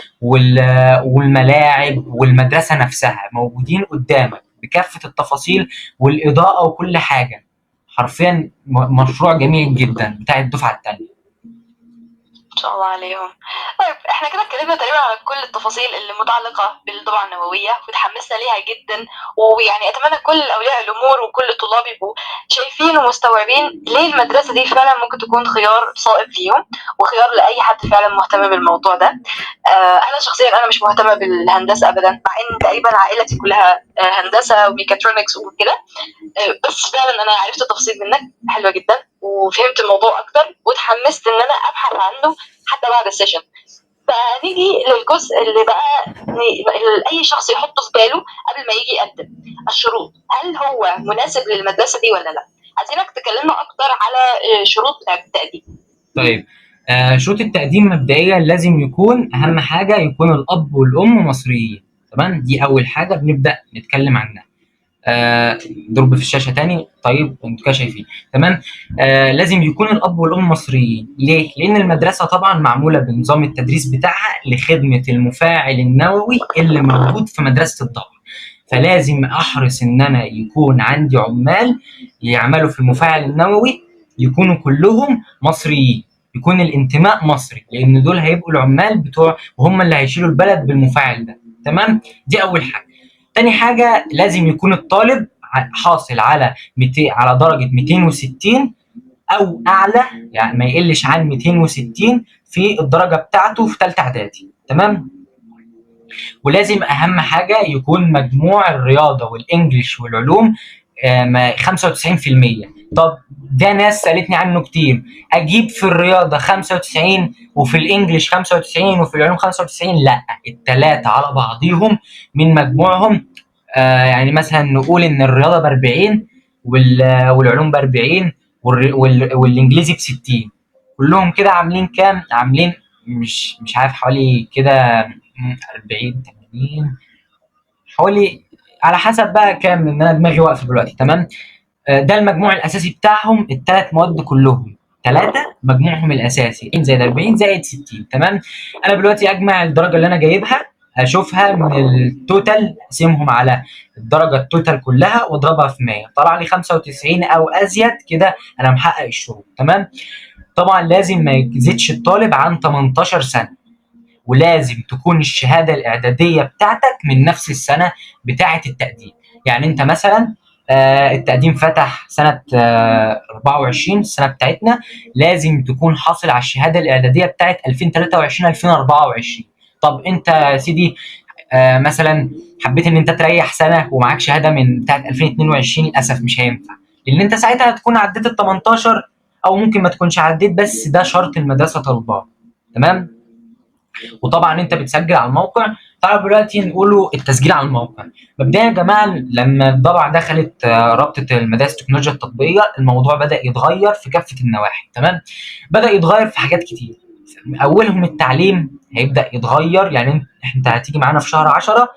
والملاعب والمدرسه نفسها موجودين قدامك بكافه التفاصيل والاضاءه وكل حاجه. حرفيا مشروع جميل جدا بتاع الدفعه الثانيه. ان شاء الله عليهم. طيب احنا كده اتكلمنا تقريبا على كل التفاصيل اللي متعلقة بالضبعة النووية وتحمسنا ليها جدا، ويعني اتمنى كل اولياء الامور وكل الطلاب يبقوا شايفين ومستوعبين ليه المدرسة دي فعلا ممكن تكون خيار صائب ليهم وخيار لاي حد فعلا مهتم بالموضوع ده. انا شخصيا انا مش مهتمة بالهندسة ابدا، مع ان تقريبا عائلتي كلها هندسة وميكاترونكس وكده. بس فعلا انا عرفت تفاصيل منك حلوة جدا وفهمت الموضوع اكتر وتحمست ان انا ابحث عنه حتى بعد السيشن. فنيجي للجزء اللي بقى اي شخص يحطه في باله قبل ما يجي يقدم الشروط، هل هو مناسب للمدرسه دي ولا لا؟ عايزينك تكلمنا اكتر على شروط التقديم. طيب شروط التقديم مبدئيا لازم يكون اهم حاجه يكون الاب والام مصريين. تمام، دي اول حاجه بنبدا نتكلم عنها. ضرب في الشاشه تاني. طيب انتوا كده شايفين تمام. لازم يكون الاب والام مصريين. ليه؟ لان المدرسه طبعا معموله بنظام التدريس بتاعها لخدمه المفاعل النووي اللي موجود في مدرسه الضبع. فلازم احرص ان انا يكون عندي عمال يعملوا في المفاعل النووي يكونوا كلهم مصريين، يكون الانتماء مصري، لان دول هيبقوا العمال بتوع وهم اللي هيشيلوا البلد بالمفاعل ده. تمام، دي اول حاجه. تاني حاجه لازم يكون الطالب حاصل على على درجه 260 او اعلى، يعني ما يقلش عن 260 في الدرجه بتاعته في ثالثه اعدادي. تمام، ولازم اهم حاجه يكون مجموع الرياضه والانجليش والعلوم 95%. طب ده ناس سالتني عنه كتير، اجيب في الرياضه 95 وفي الانجليش 95 وفي العلوم 95؟ لا، الثلاثه على بعضيهم من مجموعهم. يعني مثلا نقول ان الرياضه ب 40 والعلوم ب 40 والانجليزي ب 60. كلهم كده عاملين كام؟ عاملين مش عارف، حوالي كده 40 80، حوالي على حسب بقى كام، ان انا دماغي واقفه دلوقتي. تمام، ده المجموع الاساسي بتاعهم الثلاث مواد كلهم. ثلاثه مجموعهم الاساسي زائد 40 زائد 60. تمام، انا دلوقتي اجمع الدرجه اللي انا جايبها، اشوفها من التوتال، اقسمهم على الدرجه التوتال كلها واضربها في 100، طلع لي 95 او ازيد كده، انا محقق الشروط. تمام، طبعا لازم ما يزيدش الطالب عن 18 سنه، ولازم تكون الشهاده الاعداديه بتاعتك من نفس السنه بتاعه التقديم. يعني انت مثلا التقديم فتح سنه 24 السنه بتاعتنا، لازم تكون حاصل على الشهاده الاعداديه بتاعه 2023 2024. طب انت يا سيدي مثلا حبيت ان انت تريح سنه ومعاك شهاده من بتاعه 2022، للاسف مش هينفع، لان انت ساعتها هتكون عديت ال 18 او ممكن ما تكونش عديت، بس ده شرط المدرسه طالباه. تمام، وطبعا انت بتسجل على الموقع. تعالوا دلوقتي نقولوا التسجيل على الموقع. مبدئيا يا جماعه لما الضبع دخلت رابطه المدارس التكنولوجيا التطبيقيه، الموضوع بدا يتغير في كافه النواحي. تمام، بدا يتغير في حاجات كتير، اولهم التعليم هيبدا يتغير. يعني انت هتيجي معانا في شهر 10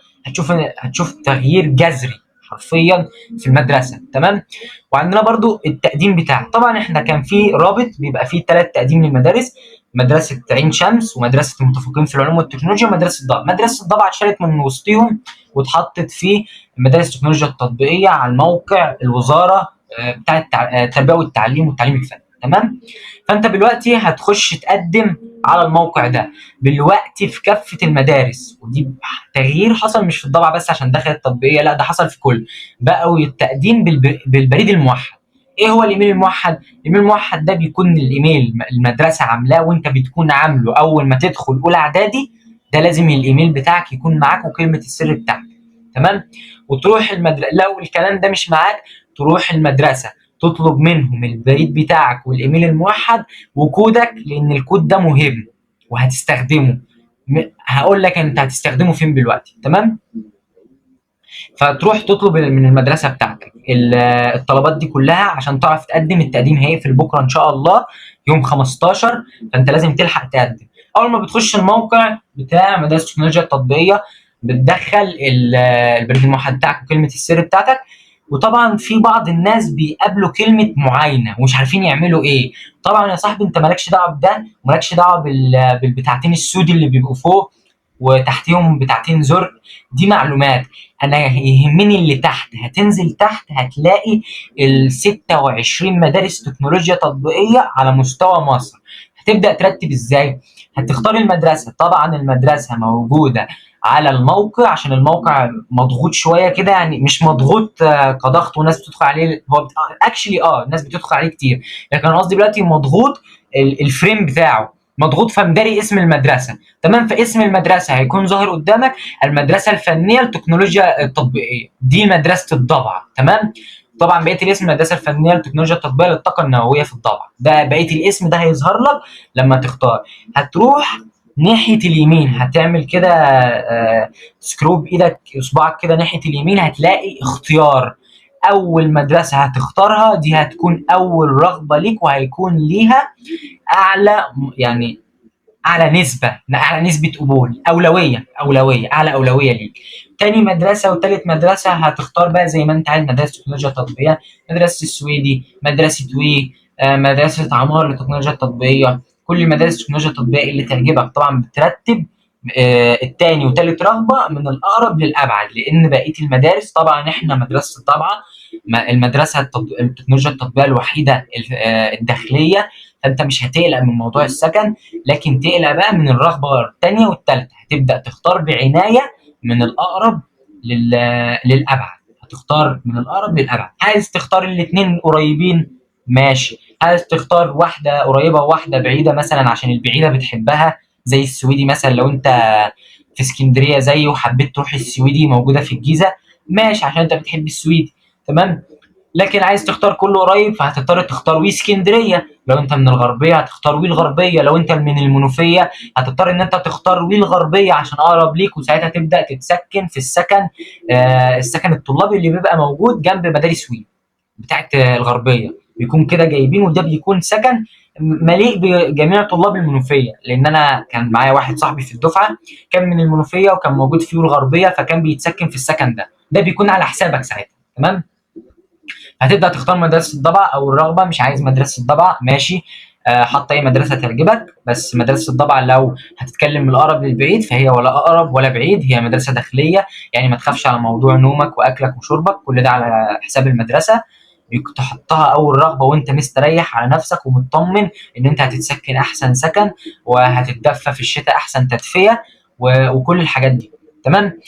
هتشوف تغيير جذري حرفيا في المدرسه. تمام، وعندنا برضو التقديم بتاعك. طبعا احنا كان في رابط بيبقى فيه 3 تقديم للمدارس: مدرسه عين شمس ومدرسه المتفوقين في العلوم والتكنولوجيا ومدرسه الضبع. مدرسه الضبع اتشالت من وسطهم واتحطت في مدارس التكنولوجيا التطبيقيه على الموقع الوزاره بتاع التربيه والتعليم الفني. تمام، فانت دلوقتي هتخش تقدم على الموقع ده دلوقتي في كافه المدارس. ودي تغيير حصل مش في الضبع بس عشان دخلت التطبيقيه، لا ده حصل في كل بقوا التقديم بالبريد الموحد. ايه هو الايميل الموحد؟ الايميل الموحد ده بيكون الايميل المدرسه عاملاه وانت بتكون عامله اول ما تدخل اولى اعدادي. ده لازم الايميل بتاعك يكون معاك وكلمه السر بتاعك. تمام، وتروح المدرسه. لو الكلام ده مش معاك تروح المدرسه تطلب منهم البريد بتاعك والايميل الموحد وكودك، لان الكود ده مهم وهتستخدمه. هقول لك انت هتستخدمه فين دلوقتي. تمام، فتروح تطلب من المدرسه بتاعتك الطلبات دي كلها عشان تعرف تقدم. التقديم هيقفل بكره ان شاء الله يوم 15، فانت لازم تلحق تقدم. اول ما بتخش الموقع بتاع مدرسه التكنولوجيا التطبيقيه بتدخل البريد الموحد بتاعك وكلمه السر بتاعتك. وطبعا في بعض الناس بيقابلوا كلمه معاينه ومش عارفين يعملوا ايه. طبعا يا صاحبي انت مالكش دعوه بده، ومالكش دعوه بالبتاعتين السود اللي بيبقوا فوق وتحتيهم بتاعتين زرق. دي معلومات، انا يهمني اللي تحت. هتنزل تحت هتلاقي ال 26 مدارس تكنولوجيا تطبيقيه على مستوى مصر. هتبدا ترتب ازاي؟ هتختار المدرسه، طبعا المدرسه موجوده على الموقع، عشان الموقع مضغوط شويه كده، يعني مش مضغوط كضغط وناس بتدخل عليه، هو اكشلي الناس بتدخل عليه كتير، لكن انا قصدي دلوقتي مضغوط الفريم بتاعه مضغوط، فمداري اسم المدرسه. تمام، فاسم المدرسه هيكون ظاهر قدامك المدرسه الفنيه للتكنولوجيا التطبيقيه، دي مدرسه الضبعه. تمام، طبعا بقيه الاسم المدرسه الفنيه للتكنولوجيا التطبيقيه للطاقه النوويه في الضبعه، ده بقيه الاسم ده هيظهر لك لما تختار. هتروح ناحيه اليمين، هتعمل كده سكروب ايدك اصبعك كده ناحيه اليمين، هتلاقي اختيار. اول مدرسه هتختارها دي هتكون اول رغبه ليك، وهيكون ليها اعلى، يعني اعلى نسبه قبول، اعلى اولويه ليك. تاني مدرسه وتالت مدرسه هتختار بقى زي ما انت عايز، مدرسه تكنولوجيا تطبيقيه، مدرسه السويدي، مدرسه وي، مدرسه عمار للتكنولوجيا التطبيقيه، كل مدارس التكنولوجيا التطبيقيه اللي تعجبك. طبعا بترتب التاني وتالت رغبه من الاقرب للابعد، لان بقيه المدارس طبعا احنا مدرسه الطبعه المدرسه التكنولوجيا التطبيقيه الوحيده الداخليه، فانت مش هتقلق من موضوع السكن، لكن تقلق بقى من الرغبه الثانيه والثالثه. هتبدا تختار بعنايه من الاقرب للابعد، هتختار من الاقرب للابعد. عايز تختار الاثنين قريبين ماشي، عايز تختار واحده قريبه وواحده بعيده مثلا عشان البعيده بتحبها، زي السويدي مثلا، لو انت في اسكندريه زي وحبيت تروح السويدي موجوده في الجيزه ماشي عشان انت بتحب السويدي. تمام، لكن عايز تختار كله قريب فهتضطر تختار وي اسكندريه، لو انت من الغربيه هتختار وي الغربيه، لو انت من المنوفيه هتضطر ان انت تختار وي الغربيه عشان اقرب ليك، وساعتها تبدا تتسكن في السكن السكن الطلابي اللي بيبقى موجود جنب مدارس وي بتاعت الغربيه، بيكون كده جايبين، وده بيكون سكن مليء بجميع طلاب المنوفيه، لان انا كان معايا واحد صاحبي في الدفعه كان من المنوفيه وكان موجود في الغربيه، فكان بيتسكن في السكن ده بيكون على حسابك ساعتها. تمام، هتبدا تختار مدرسه الضبع او الرغبه، مش عايز مدرسه الضبع ماشي، حط اي مدرسه تعجبك، بس مدرسه الضبع لو هتتكلم من الاقرب للبعيد فهي ولا اقرب ولا بعيد، هي مدرسه داخليه، يعني ما تخافش على موضوع نومك واكلك وشربك، كل ده على حساب المدرسه. تحطها اول رغبه وانت مستريح على نفسك ومطمن ان انت هتتسكن احسن سكن، وهتتدفى في الشتاء احسن تدفئه، وكل الحاجات دي. تمام،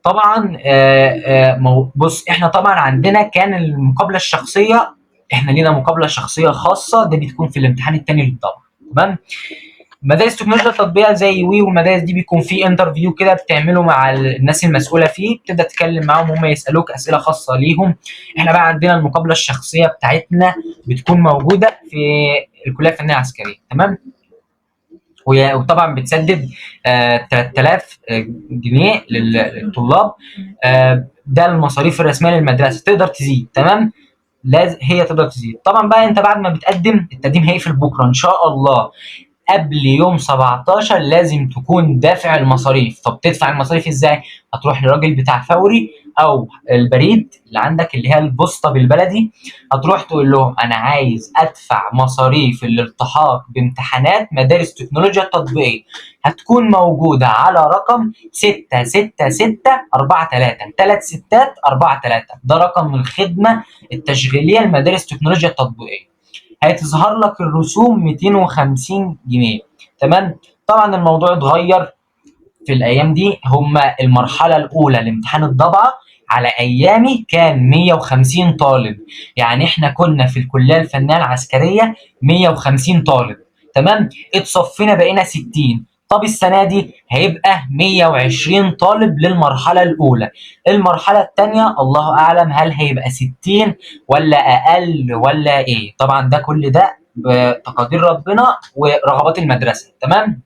طبعا بص، احنا طبعا عندنا كان المقابله الشخصيه، احنا لينا مقابله شخصيه خاصه، ده بتكون في الامتحان الثاني للضبط. تمام، مدارس تكنولوجيا التطبيقيه زي وي والمدارس دي بيكون في انترفيو كده بتعمله مع الناس المسؤوله فيه، بتبدا تتكلم معاهم، هم يسالوك اسئله خاصه ليهم. احنا بقى عندنا المقابله الشخصيه بتاعتنا بتكون موجوده في الكليه الفنيه العسكريه. تمام، وطبعا بتسدد 3000 جنيه للطلاب، ده المصاريف الرسميه للمدرسه، تقدر تزيد. تمام، لازم هي تقدر تزيد. طبعا بقى انت بعد ما بتقدم، التقديم هيقفل بكره ان شاء الله، قبل يوم 17 لازم تكون دافع المصاريف. طب تدفع المصاريف ازاي؟ هتروح للراجل بتاع فوري او البريد اللي عندك اللي هي البوسطه بالبلدي، هتروح تقول لهم انا عايز ادفع مصاريف الالتحاق بامتحانات مدارس تكنولوجيا التطبيقيه، هتكون موجوده على رقم 66643 3 ستات 43، ده رقم الخدمه التشغيليه لمدارس تكنولوجيا التطبيقيه. هتظهر لك الرسوم 250 جنيه. تمام، طبعا الموضوع اتغير في الايام دي، هما المرحله الاولى لامتحان الضبعه على ايامي كان 150 طالب، يعني احنا كنا في الكليه الفنيه العسكريه 150 طالب. تمام، اتصفينا بقينا 60. طب السنه دي هيبقى 120 طالب للمرحله الاولى. المرحله الثانيه الله اعلم هل هيبقى 60 ولا اقل ولا ايه، طبعا ده كل ده بتقدير ربنا ورغبات المدرسه. تمام.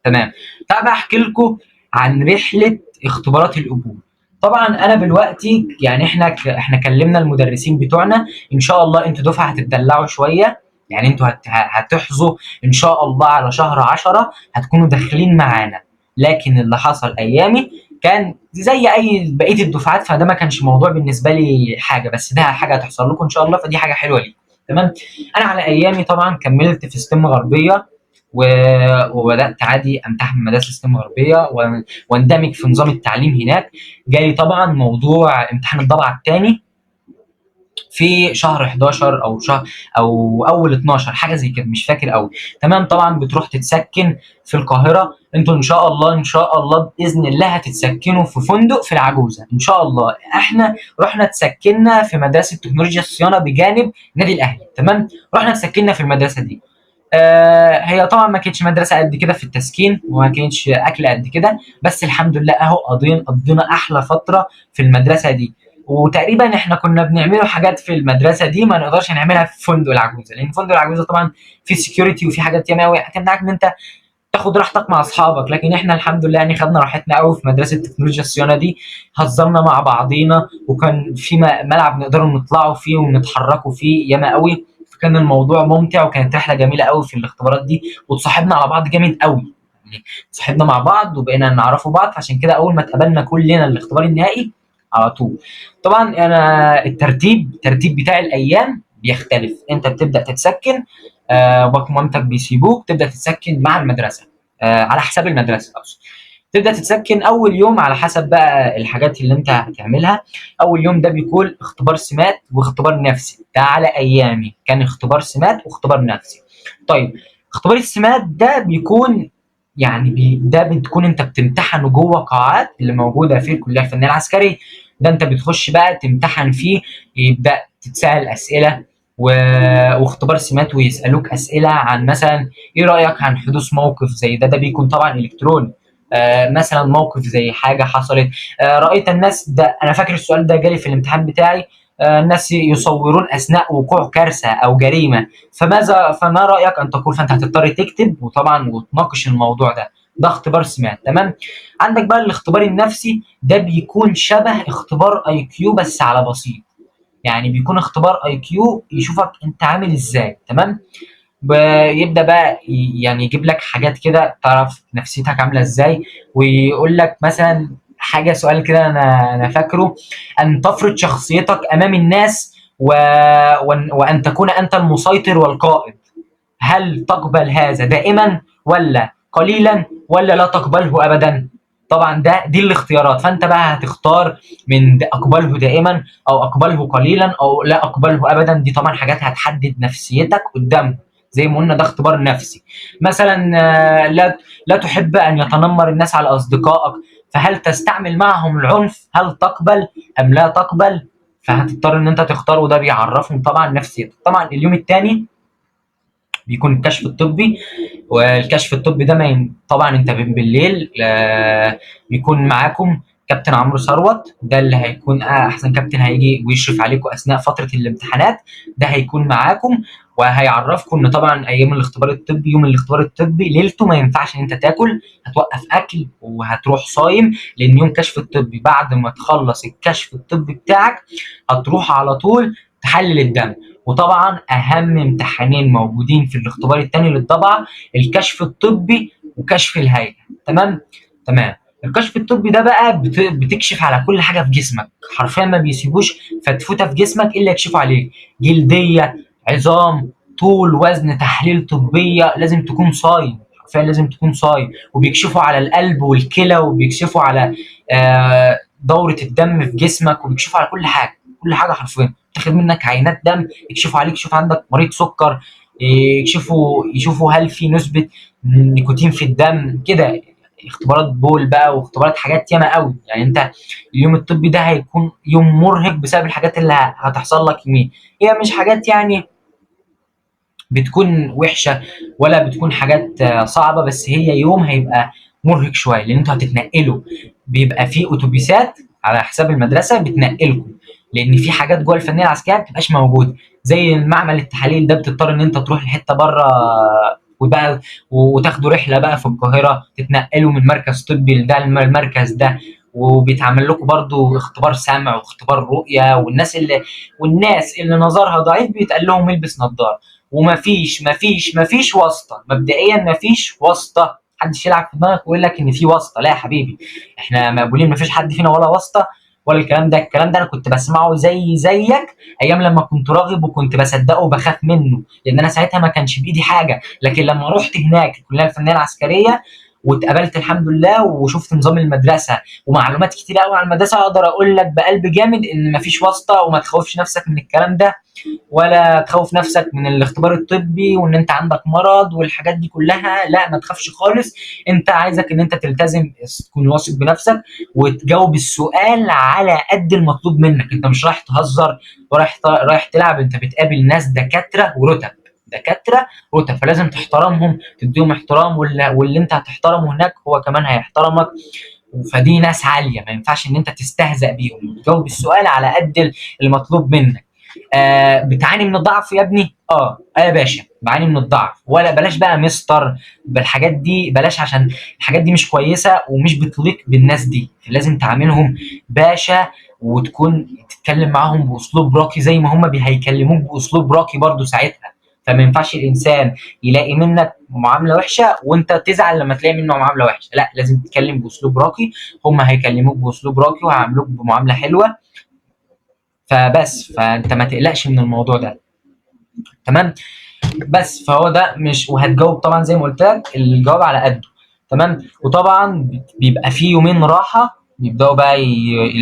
تمام، تعال بقى احكي لكم عن رحله اختبارات القبول. طبعا انا دلوقتي يعني احنا كلمنا المدرسين بتوعنا، ان شاء الله انتوا دفعه هتتدلعوا شويه، يعني انتوا هتحظوا ان شاء الله على شهر 10 هتكونوا داخلين معانا، لكن اللي حصل ايامي كان زي اي بقيه الدفعات، فده ما كانش موضوع بالنسبه لي حاجه، بس ده حاجه هتحصل لكم ان شاء الله، فدي حاجه حلوه ليكم. تمام، انا على ايامي طبعا كملت في ستيم غربيه، وبدات عادي امتحن مدارس الستيم غربيه واندمج في نظام التعليم هناك. جالي طبعا موضوع امتحان الضبعه الثاني في شهر 11 او شهر او اول 12 حاجه زي كده، مش فاكر قوي. تمام. طبعا بتروح تتسكن في القاهره. انتوا ان شاء الله ان شاء الله باذن الله هتتسكنوا في فندق في العجوزه ان شاء الله. احنا رحنا اتسكننا في مدرسه تكنولوجيا الصيانه بجانب نادي الاهلي. تمام. رحنا اتسكننا في المدرسه دي. هي طبعا ما كانتش مدرسه قد كده في التسكين، وما كانتش اكل قد كده، بس الحمد لله اهو قضينا احلى فتره في المدرسه دي. وتقريبا احنا كنا بنعملوا حاجات في المدرسه دي ما نقدرش نعملها في فندق العجوزه، لان فندق العجوزه طبعا في سكيورتي وفي حاجات ياما قوي كان معاك ان انت تاخد راحتك مع اصحابك. لكن احنا الحمد لله يعني خدنا راحتنا قوي في مدرسه تكنولوجيا الصيانه دي. هزرنا مع بعضينا، وكان في ملعب نقدروا نطلعوا فيه ونتحركوا فيه ياما قوي. فكان الموضوع ممتع، وكانت رحله جميله قوي في الاختبارات دي، وتصاحبنا على بعض جامد قوي. يعني صاحبنا مع بعض وبقينا نعرفوا بعض، عشان كده اول ما اتقابلنا كلنا الاختبار النهائي على طول. طبعا انا الترتيب بتاع الايام بيختلف. انت بتبدا تتسكن، باباك ومامتك بيسيبوك تبدا تتسكن مع المدرسه، على حساب المدرسه اقصد. تبدا تتسكن اول يوم على حسب بقى الحاجات اللي انت هتعملها. اول يوم ده بيكون اختبار سمات واختبار نفسي. ده على ايامي كان اختبار سمات واختبار نفسي. طيب، اختبار السمات ده بيكون يعني ده بتكون انت بتمتحن جوه قاعات اللي موجوده في الكليه الفنيه العسكريه. ده انت بتخش بقى تمتحن فيه، يبدا تتسال اسئله واختبار سمات، ويسالوك اسئله عن مثلا ايه رايك عن حدوث موقف زي ده. ده بيكون طبعا الكتروني. مثلا موقف زي حاجه حصلت، رايت الناس، ده انا فاكر السؤال ده جالي في الامتحان بتاعي. الناس يصورون اثناء وقوع كارثه او جريمه، فما رايك ان تقول. فانت هتضطر تكتب وطبعا وتناقش الموضوع ده. ده اختبار سمات. تمام. عندك بقى الاختبار النفسي. ده بيكون شبه اختبار اي كيو بس على بسيط. يعني بيكون اختبار اي كيو يشوفك انت عامل ازاي. تمام. بيبدا بقى يعني يجيب لك حاجات كده تعرف نفسيتك عامله ازاي، ويقول لك مثلا حاجه سؤال كده انا فاكره: ان تفرض شخصيتك امام الناس وان تكون انت المسيطر والقائد. هل تقبل هذا دائما ولا قليلا ولا لا تقبله ابدا؟ طبعا دي الاختيارات. فانت بقى هتختار من اقبله دائما او اقبله قليلا او لا اقبله ابدا. دي طبعا حاجات هتحدد نفسيتك قدام. زي ما قلنا ده اختبار نفسي. مثلا لا تحب ان يتنمر الناس على اصدقائك، فهل تستعمل معهم العنف؟ هل تقبل ام لا تقبل؟ فهتضطر ان انت تختار، وده بيعرفهم طبعا نفسيتك. طبعا اليوم الثاني بيكون الكشف الطبي. والكشف الطبي ده طبعا انت بالليل بيكون معاكم كابتن عمرو ثروت. ده اللي هيكون احسن كابتن هيجي ويشرف عليكم اثناء فتره الامتحانات. ده هيكون معاكم وهيعرفكم ان طبعا ايام الاختبار الطبي، يوم الاختبار الطبي ليلته ما ينفعش ان انت تاكل، هتوقف اكل وهتروح صايم. لان يوم كشف الطبي بعد ما تخلص الكشف الطبي بتاعك هتروح على طول تحلل الدم. وطبعا اهم امتحانين موجودين في الاختبار الثاني للضبعه: الكشف الطبي وكشف الهيئه. تمام. الكشف الطبي ده بقى بتكشف على كل حاجه في جسمك حرفيا، ما بيسيبوش فتفوته في جسمك الا يكشفوا عليه. جلديه، عظام، طول، وزن، تحاليل طبيه. لازم تكون صايم حرفيا، لازم تكون صايم. وبيكشفوا على القلب والكلى، وبيكشفوا على دوره الدم في جسمك، وبيكشفوا على كل حاجه. كل حاجه حرفيا. تاخد منك عينات دم، يكشفوا عليك، يشوف عندك مريض سكر، يشوفوا هل في نسبه نيكوتين في الدم كده. اختبارات بول بقى واختبارات حاجات ياما قوي. يعني انت اليوم الطبي ده هيكون يوم مرهق بسبب الحاجات اللي هتحصل لك يمين. هي مش حاجات يعني بتكون وحشه ولا بتكون حاجات صعبه، بس هي يوم هيبقى مرهق شويه لان انتوا هتتنقلوا. بيبقى في اتوبيسات على حساب المدرسه بتنقلكم، لان في حاجات جوه الفنيه العسكريه ما بتبقاش موجوده. زي المعمل التحاليل ده بتضطر ان انت تروح لحته بره وبقى وتاخدوا رحله بقى في القاهره، تتنقلوا من مركز طبي لده المركز ده. وبيتعمل لكم برضو اختبار سمع واختبار رؤيه. والناس اللي نظرها ضعيف بيتقال لهم البس نظاره. ومفيش واسطه. مبدئيا مفيش واسطه. محدش يلعب في دماغك ويقول لك ان في واسطه. لا يا حبيبي، احنا مقبولين، مفيش حد فينا ولا واسطه ولا الكلام ده. الكلام ده انا كنت بسمعه زيك ايام لما كنت راغب وكنت بصدقه وبخاف منه، لان انا ساعتها ما كانش بايدي حاجه. لكن لما رحت هناك الكليه الفنيه العسكريه واتقبلت الحمد لله وشفت نظام المدرسه ومعلومات كتير قوي عن المدرسه، اقدر اقول لك بقلب جامد ان مفيش واسطه، وما تخوفش نفسك من الكلام ده، ولا تخوف نفسك من الاختبار الطبي وان انت عندك مرض والحاجات دي كلها. لا ما تخافش خالص. انت عايزك ان انت تلتزم، تكون واثق بنفسك وتجاوب السؤال على قد المطلوب منك. انت مش رايح تهزر رايح تلعب، انت بتقابل ناس دكاتره ورتب، دكاتره رتب، فلازم تحترمهم، تديهم احترام، واللي انت هتحترمه هناك هو كمان هيحترمك. فدي ناس عاليه، ما ينفعش ان انت تستهزأ بيهم، تجاوب السؤال على قد المطلوب منك. بتعاني من الضعف يا ابني؟ يا باشا بعاني من الضعف، ولا بلاش بقى مستر بالحاجات دي، بلاش، عشان الحاجات دي مش كويسه ومش بتليق بالناس دي. لازم تعاملهم باشا، وتكون تتكلم معاهم باسلوب راقي زي ما هم هيكلموك باسلوب راقي برضو ساعتها. فما ينفعش الانسان يلاقي منك معامله وحشه وانت تزعل لما تلاقي منه معامله وحشه، لا لازم تتكلم باسلوب راقي، هم هيكلموك باسلوب راقي وهيعاملوك بمعامله حلوه. فانت ما تقلقش من الموضوع ده، تمام. بس فهو ده مش، وهتجاوب طبعا زي ما قلت لك الجواب على قده، تمام. وطبعا بيبقى فيه يومين راحه، بيبداوا بقى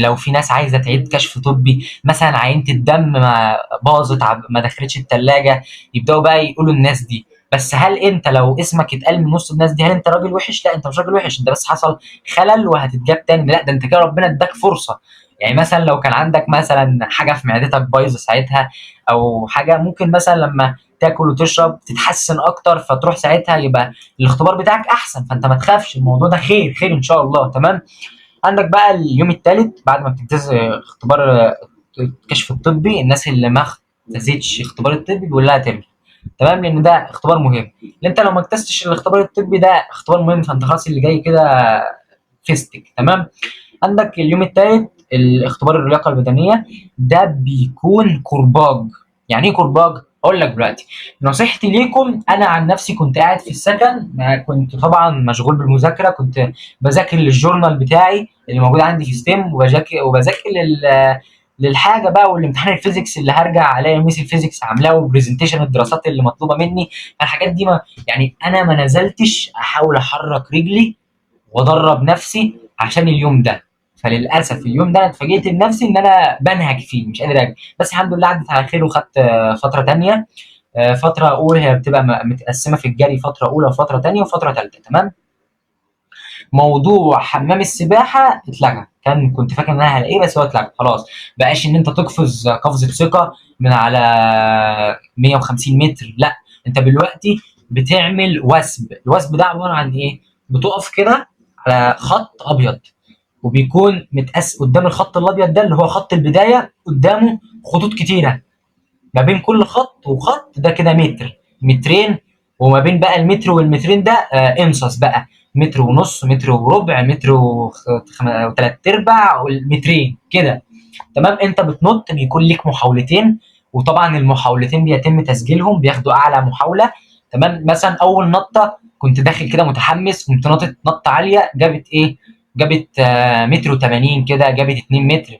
لو في ناس عايزه تعيد كشف طبي مثلا، عينه الدم ما باظت ما دخلتش الثلاجه، يبداوا بقى يقولوا الناس دي. بس هل انت لو اسمك اتقال من نص الناس دي هل انت راجل وحش؟ لا انت مش راجل وحش، انت بس حصل خلل وهتتجاب تاني. لا ده انت كده ربنا اداك فرصه. يعني مثلا لو كان عندك مثلا حاجه في معدتك بايظه ساعتها، او حاجه ممكن مثلا لما تاكل وتشرب تتحسن اكتر، فتروح ساعتها يبقى الاختبار بتاعك احسن. فانت ما تخافش، الموضوع ده خير خير ان شاء الله، تمام. عندك بقى اليوم الثالث بعد ما بتجتاز اختبار الكشف الطبي، الناس اللي ما اجتازتش اختبار الطبي بيقول لها تمشي، تمام، لان ده اختبار مهم. لان انت لو ما اجتزتش الاختبار الطبي ده اختبار مهم، فانت خلاص اللي جاي كده فيستك، تمام. عندك اليوم الثالث الاختبار اللياقه البدنيه، ده بيكون كرباج. يعني ايه كرباج؟ اقول لك دلوقتي. نصيحتي ليكم، انا عن نفسي كنت قاعد في السكن، كنت طبعا مشغول بالمذاكره، كنت بذاكر للجورنال بتاعي اللي موجود عندي في ستيم، وبذاكر للحاجه بقى، والامتحان الفيزيكس اللي هرجع الاقي ميس الفيزيكس عاملاه، وبرزنتيشن الدراسات اللي مطلوبه مني. الحاجات دي ما يعني انا ما نزلتش احاول احرك رجلي وادرب نفسي عشان اليوم ده. فللاسف اليوم ده انا اتفاجئت بنفسي ان انا بنهج فيه مش قادر اجي، بس الحمد لله عدت على خير وخدت فتره تانية. فتره اولى هي بتبقى متقسمه في الجري، فتره اولى وفتره تانية وفتره ثالثه، تمام. موضوع حمام السباحه اتلغى، كنت فاكر ان انا هلاقيه بس هو اتلغى خلاص. بقاش ان انت تقفز قفزه ثقه من على 150 متر، لا انت دلوقتي بتعمل وثب. الوثب ده عباره عن ايه؟ بتقف كده على خط ابيض، وبيكون متقاس قدام الخط الابيض ده اللي هو خط البدايه، قدامه خطوط كتيره، ما بين كل خط وخط ده كده متر مترين، وما بين بقى المتر والمترين ده انصص بقى متر ونص، متر وربع، متر وثلاث ارباع، والمترين كده، تمام. انت بتنط بيكون ليك محاولتين، وطبعا المحاولتين بيتم تسجيلهم، بياخدوا اعلى محاوله، تمام. مثلا اول نطه كنت داخل كده متحمس، كنت نطت نطه عاليه، جابت ايه؟ جابت متر و80 كده، جابت 2 متر،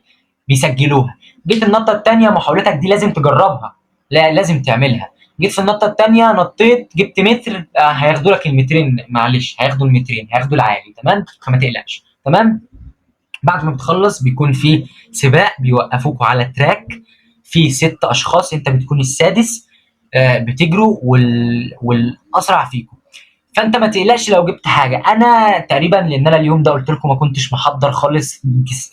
بيسجلوها. جيت النطه الثانيه، محاولتك دي لازم تجربها، لا لازم تعملها. جيت في النطه الثانيه نطيت جبت متر، هياخدوا لك المترين، معلش هياخدوا المترين، هياخدوا العالي، تمام، فما تقلقش، تمام. بعد ما بتخلص بيكون في سباق، بيوقفوكوا على التراك، في 6 اشخاص، انت بتكون السادس، بتجروا والاسرع فيكم. فانت ما تقلقش لو جبت حاجه. انا تقريبا لان انا اليوم ده قلت لكم ما كنتش محضر خالص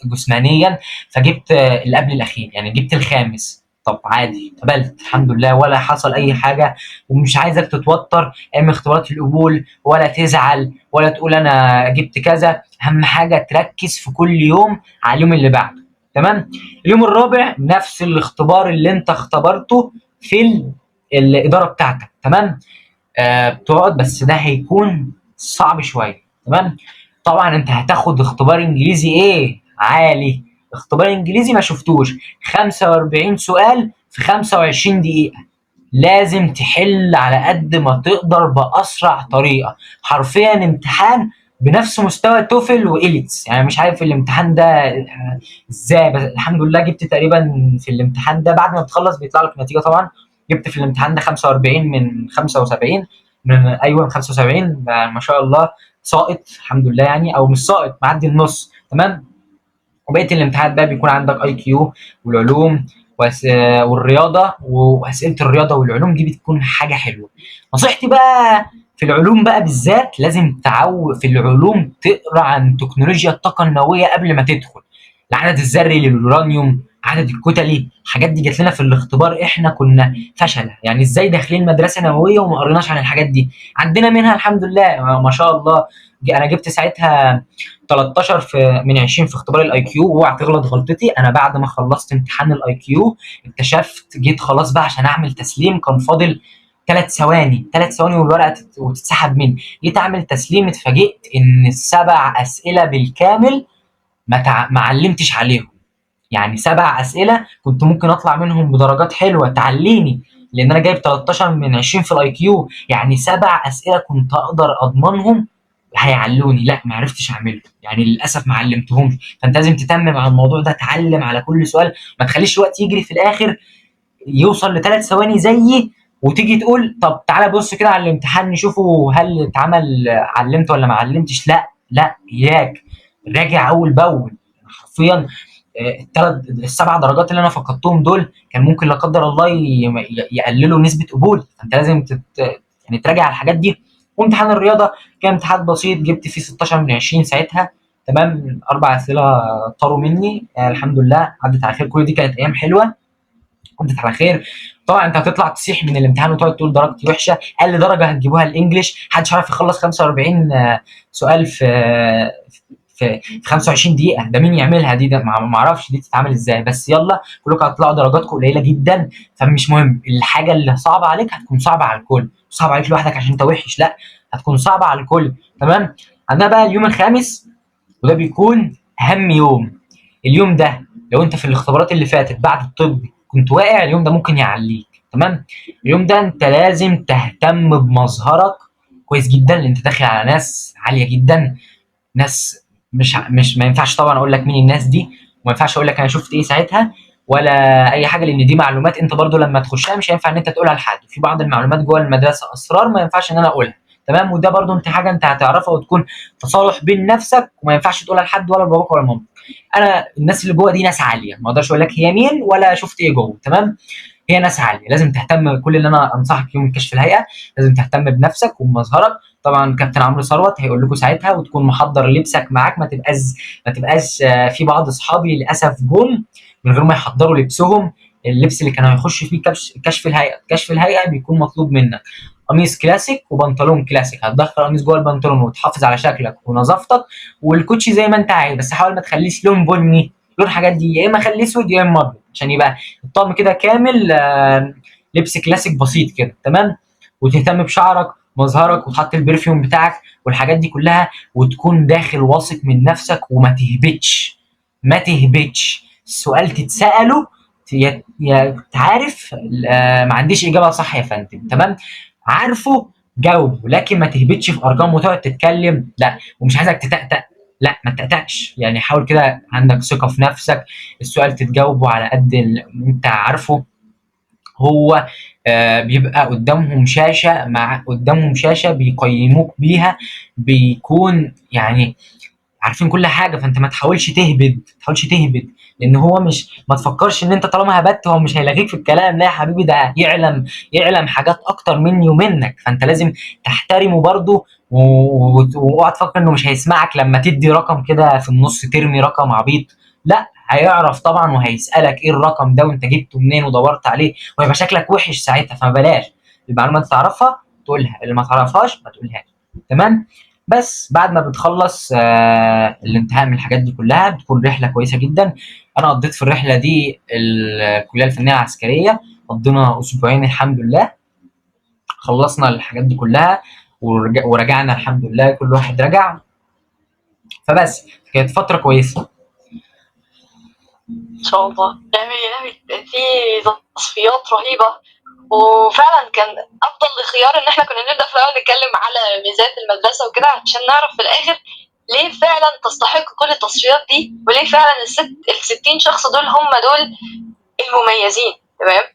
جسمانيا، فجبت اللي قبل الاخير، يعني جبت الخامس. طب عادي، قبلت الحمد لله ولا حصل اي حاجه. ومش عايزك تتوتر ايام اختبارات القبول، ولا تزعل، ولا تقول انا جبت كذا. اهم حاجه تركز في كل يوم على اليوم اللي بعده، تمام. اليوم الرابع نفس الاختبار اللي انت اختبرته في الاداره بتاعتك، تمام. بتقعد، بس ده هيكون صعب شويه، تمام. طبعا انت هتاخد اختبار انجليزي ايه عالي، اختبار انجليزي ما شفتوش، 45 سؤال في 25 دقيقه، لازم تحل على قد ما تقدر باسرع طريقه، حرفيا امتحان بنفس مستوى توفل وإيلتس. يعني مش عارف الامتحان ده ازاي، بس الحمد لله جبت تقريبا في الامتحان ده، بعد ما بتخلص بيطلع لك نتيجه طبعا، جبت في الامتحان ده 45 من 75، من ايوه من 75، ما شاء الله. ساقط الحمد لله يعني، او مش ساقط، معدي النص تمام. وبقيه الامتحانات بقى بيكون عندك اي كيو والعلوم والرياضه، واسئله الرياضه والعلوم دي بتكون حاجه حلوه. نصيحتي بقى في العلوم بقى بالذات، لازم في العلوم تقرا عن تكنولوجيا الطاقه النوويه قبل ما تدخل. العدد الذري لليورانيوم، عدد الكتلي، الحاجات دي جات لنا في الاختبار احنا كنا فشله، يعني ازاي داخلين مدرسه نوويه وما قريناش عن الحاجات دي؟ عندنا منها الحمد لله ما شاء الله. انا جبت ساعتها 13 من 20 في اختبار الاي كيو، واوعى تغلط غلطتي. انا بعد ما خلصت امتحان الاي كيو اكتشفت، جيت خلاص بقى عشان اعمل تسليم، كان فاضل 3 ثواني والورقه وتتسحب مني. جيت اعمل تسليم اتفاجئت ان السبع اسئله بالكامل ما علمتش عليهم. يعني 7 اسئله كنت ممكن اطلع منهم بدرجات حلوه تعليني، لان انا جايب 13 من 20 في الاي كيو. يعني 7 اسئله كنت اقدر اضمنهم هيعلوني، لا ما عرفتش اعمله، يعني للاسف ما علمتهمش. فانت لازم تتمم على الموضوع ده، تعلم على كل سؤال، ما تخليش الوقت يجري في الاخر يوصل ل3 ثواني زيي، وتيجي تقول طب تعالى بص كده على الامتحان نشوفه هل اتعمل علمت ولا ما علمتش. لا لا، اياك راجع اول باول. حرفيا ال7 درجات اللي انا فقدتهم دول كان ممكن لا قدر الله يقللوا نسبه قبول. فانت لازم يعني تراجع على الحاجات دي. وامتحان الرياضه كان امتحان بسيط، جبت فيه 16 من 20 ساعتها تمام. 4 اسئله طاروا مني، الحمد لله عدت على خير. كل دي كانت ايام حلوه، عدت على خير. طبعا انت هتطلع تصيح من الامتحان وتقعد تقول درجتي وحشه. اقل درجه هتجيبوها الانجليش، محدش عارف يخلص 45 سؤال في 25 دقيقه. ده مين يعملها دي؟ ده ما اعرفش دي تتعمل ازاي، بس يلا كلكم هتطلعوا درجاتكم قليله جدا. فمش مهم، الحاجه اللي صعبه عليك هتكون صعبه على الكل، مش صعبه عليك لوحدك عشان انت وحش، لا، هتكون صعبه على الكل تمام. عندنا بقى اليوم الخامس، وده بيكون اهم يوم. اليوم ده لو انت في الاختبارات اللي فاتت بعد الطب كنت واقع، اليوم ده ممكن يعليك تمام. اليوم ده انت لازم تهتم بمظهرك كويس جدا، لان انت داخل على ناس عاليه جدا، ناس مش ما ينفعش طبعا اقول لك مين الناس دي، وما ينفعش اقول لك انا شفت ايه ساعتها ولا اي حاجه، لان دي معلومات انت برضو لما تخشها مش هينفع ان انت تقولها لحد. في بعض المعلومات جوه المدرسه اسرار ما ينفعش ان انا اقولها تمام. وده برضو انت حاجه انت هتعرفها وتكون تصالح بين نفسك، وما ينفعش تقولها لحد ولا لباباك ولا مامتك. انا الناس اللي جوه دي ناس عاليه، ما اقدرش اقول لك هي مين ولا شفت ايه جوه تمام. هي ناس عاليه، لازم تهتم. كل اللي انا انصحك يوم كشف الهيئه لازم تهتم بنفسك وبمظهرك. طبعا كابتن عمرو ثروت هيقول لكم ساعتها، وتكون محضر لبسك معاك، ما تبقاش في بعض اصحابي للاسف جم من غير ما يحضروا لبسهم. اللبس اللي كانوا هيخش فيه كشف الهيئه بيكون مطلوب منك قميص كلاسيك وبنطلون كلاسيك. هتدخل قميص جوه البنطلون وتحافظ على شكلك ونظافتك، والكوتشي زي ما انت عايز، بس حاول ما تخليش لون بني، لون حاجات دي يا اما خليه اسود يا اما ابيض، عشان يبقى الطقم كده كامل لبس كلاسيك بسيط كده تمام. وتهتم بشعرك مظهرك، وتحط البرفيوم بتاعك والحاجات دي كلها، وتكون داخل واثق من نفسك وما تهبطش. ما تهبطش، السؤال تتساله يا تعرف ما عنديش اجابه صح يا فندم تمام، عارفه جاوب، لكن ما تهبطش في ارقام وتقعد تتكلم، لا. ومش عايزك تتأتأ، لا ما تتأتأش، يعني حاول كده عندك ثقه في نفسك. السؤال تتجاوبه على قد اللي انت عارفه. هو بيبقى قدامهم شاشه بيقيموك بيها، بيكون يعني عارفين كل حاجه. فانت ما تحاولش تهبد، لان هو مش، ما تفكرش ان انت طالما هبت هو مش هيلاغيك في الكلام، لا يا حبيبي، ده يعلم حاجات اكتر مني ومنك. فانت لازم تحترمه برضه، واوعى تفكر انه مش هيسمعك لما تدي رقم كده في النص، ترمي رقم عبيط، لا هيعرف طبعا وهيسالك ايه الرقم ده وانت جبته منين ودورت عليه، ويبقى شكلك وحش ساعتها. فما بلاش، المعلومه اللي تعرفها تقولها، اللي ما تعرفهاش ما تقولهاش تمام. بس بعد ما بتخلص الانتهاء من الحاجات دي كلها بتكون رحله كويسه جدا. انا قضيت في الرحله دي الكليه الفنيه العسكريه، قضينا اسبوعين الحمد لله، خلصنا الحاجات دي كلها ورجعنا الحمد لله، كل واحد رجع. فبس كانت فتره كويسه. ان شاء الله نعمل في تصفيات رهيبه. وفعلا كان افضل خيار ان احنا كنا نبدا في الاول نتكلم على ميزات المدرسه وكده، عشان نعرف في الاخر ليه فعلا تستحق كل التصفيات دي، وليه فعلا ال60 شخص دول هم دول المميزين تمام.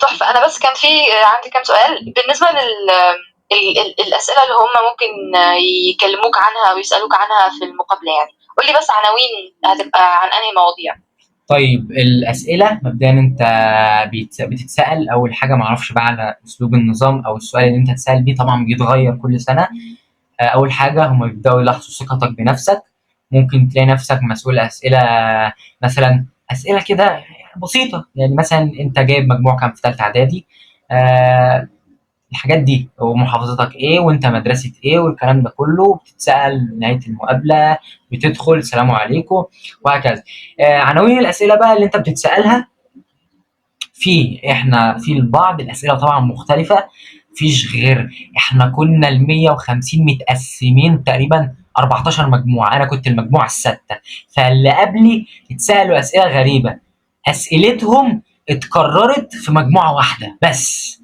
تحفه. انا بس كان في عندي كام سؤال بالنسبه الاسئله اللي هم ممكن يكلموك عنها او يسالوك عنها في المقابله يعني. قول لي بس عناوين هتبقى عن انهي مواضيع؟ طيب الأسئلة مبدئيا أنت بتتسأل أول حاجة، معرفش بقى على أسلوب النظام أو السؤال اللي أنت تسأل بيه طبعا بيتغير كل سنة. أول حاجة هم بيبدأوا يلاحظوا ثقتك بنفسك. ممكن تلاقي نفسك مسؤول أسئلة، مثلا أسئلة كده بسيطة، يعني مثلا أنت جايب مجموع كام في تالتة إعدادي، آه، الحاجات دي، ومحافظتك ايه، وانت مدرسة ايه، والكلام ده كله بتتسأل نهاية المقابلة. بتدخل سلام عليكم وهكذا. عناوين الأسئلة بقى اللي انت بتتسألها، احنا في بعض الأسئلة طبعا مختلفة. مفيش غير احنا كنا ال 150 متقسمين تقريبا 14 مجموعة، انا كنت المجموعة السادسة. فاللي قبلي اتسألوا أسئلة غريبة، أسئلتهم اتكررت في مجموعة واحدة بس.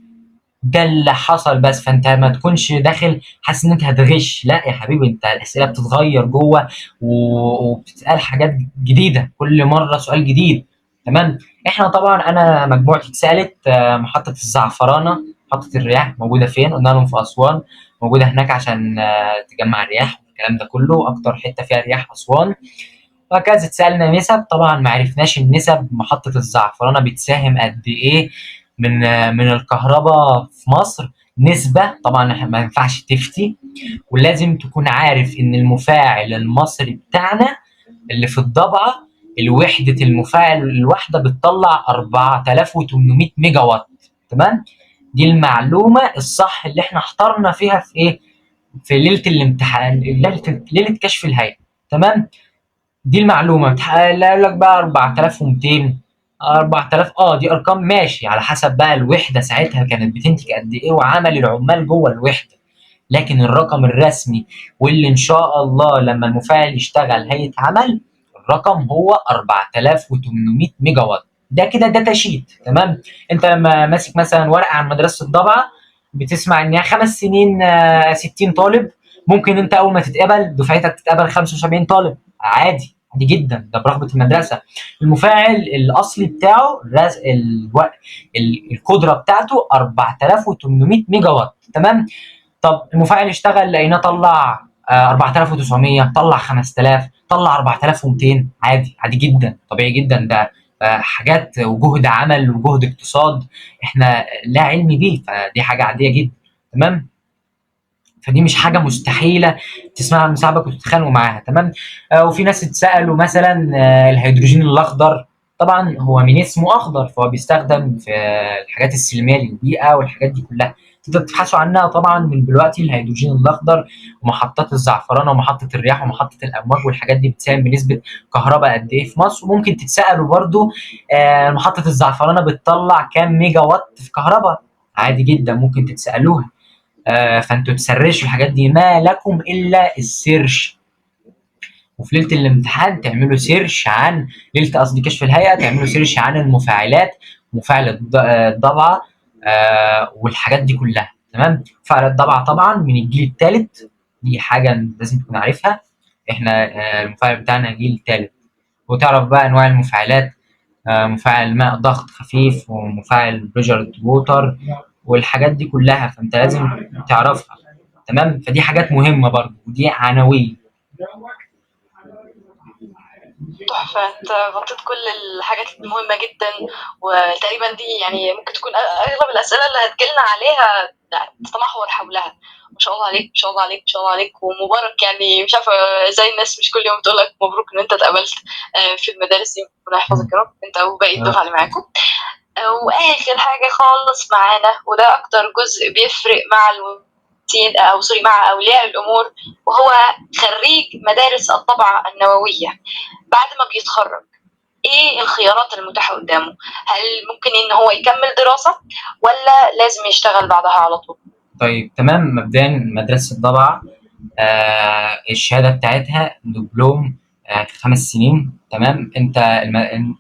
ده اللي حصل بس. فانت ما تكونش داخل حاسس ان انت هتغش، لا يا حبيبي، انت الاسئله بتتغير جوه وبتتسال حاجات جديده كل مره، سؤال جديد. تمام. احنا طبعا انا مجموعتي اتسالت محطه الزعفرانه، محطه الرياح موجوده فين؟ قلنا لهم في اسوان. موجوده هناك عشان تجمع الرياح والكلام ده كله، اكتر حته فيها رياح اسوان. وهكذا اتسالنا نسب، طبعا ما عرفناش النسب. محطه الزعفرانه بتساهم قد ايه من من الكهرباء في مصر؟ نسبة طبعا ما ينفعش تفتي. ولازم تكون عارف ان المفاعل المصري بتاعنا اللي في الضبعة، الوحدة المفاعل الواحدة بتطلع 4800 ميجا وات. تمام. دي المعلومة الصح اللي احنا احترنا فيها في ايه؟ في ليلة الامتحان، ليلة كشف الهيئة. تمام. دي المعلومه لا يقول لك بقى 4200، 4000. دي ارقام ماشي، على حسب بقى الوحده ساعتها كانت بتنتج قد ايه وعمل العمال جوه الوحده. لكن الرقم الرسمي واللي ان شاء الله لما المفاعل يشتغل هيتعمل، الرقم هو 4800 ميجا وات. ده كده داتا شيت. تمام. انت لما ماسك مثلا ورقه عن مدرسه الضبعه، بتسمع ان هي 5 سنين 60 طالب. ممكن انت اول ما تتقبل دفعتك تتقبل 75 طالب، عادي، عادي جدا، ده برغبه المدرسه. المفاعل الاصلي بتاعه القدره بتاعته 4800 ميجا وات. تمام. طب المفاعل اشتغل لقيناه طلع 4900، طلع 5000، طلع 4200، عادي، عادي جدا، طبيعي جدا. ده حاجات وجهد عمل وجهد اقتصاد احنا لا علم بيه، فدي حاجه عاديه جدا. تمام. فدي مش حاجه مستحيله تسمعها من صاحبك وتتخانقوا معاها. تمام. وفي ناس اتسالوا مثلا الهيدروجين الاخضر، طبعا هو من اسمه اخضر فهو بيستخدم في الحاجات السلميه للبيئه والحاجات دي كلها. تقدر تبحثوا عنها طبعا من دلوقتي، الهيدروجين الاخضر ومحطات الزعفرانه ومحطه الرياح ومحطه الامواج والحاجات دي بتساهم بنسبه كهرباء قد ايه في مصر. وممكن تتسالوا برضو محطه الزعفرانه بتطلع كام ميجا وات في كهرباء، عادي جدا ممكن تتسالوها. فانتوا تسرشوا الحاجات دي، ما لكم الا السيرش. وفي ليله الامتحان تعملوا سيرش عن ليله، قصدي كشف الهيئه، تعملوا سيرش عن المفاعلات، مفاعل الضبعه والحاجات دي كلها. تمام. مفاعل الضبعه طبعا من الجيل الثالث، دي حاجه لازم تكون عارفها. احنا المفاعل بتاعنا جيل ثالث. وتعرف بقى انواع المفاعلات، مفاعل ماء ضغط خفيف ومفاعل بريشر ووتر والحاجات دي كلها، فانت لازم تعرفها. تمام. فدي حاجات مهمه برضه، ودي عناوين. تحفة، انت غطيت كل الحاجات المهمة جدا، وتقريبا دي يعني ممكن تكون اغلب الاسئلة اللي هتجيلنا عليها تتمحور حولها. ما شاء الله عليك، ما شاء الله عليك، ما شاء الله عليك، ومبارك. يعني مش عارفة ازاي الناس مش كل يوم تقول لك مبروك ان انت اتقبلت في المدارس دي. ربنا يحفظك يا رب انت وباقي الدفعة اللي معاكم. واخر حاجة خالص معانا، وده اكتر جزء بيفرق مع او سوري مع اولياء الامور، وهو خريج مدارس الطبعة النووية بعد ما بيتخرج. ايه الخيارات المتاحة قدامه؟ هل ممكن ان هو يكمل دراسة ولا لازم يشتغل بعدها على طول؟ طيب تمام. مبدئيا مدرسه الضبعه الشهاده بتاعتها دبلوم 5 سنين. تمام. انت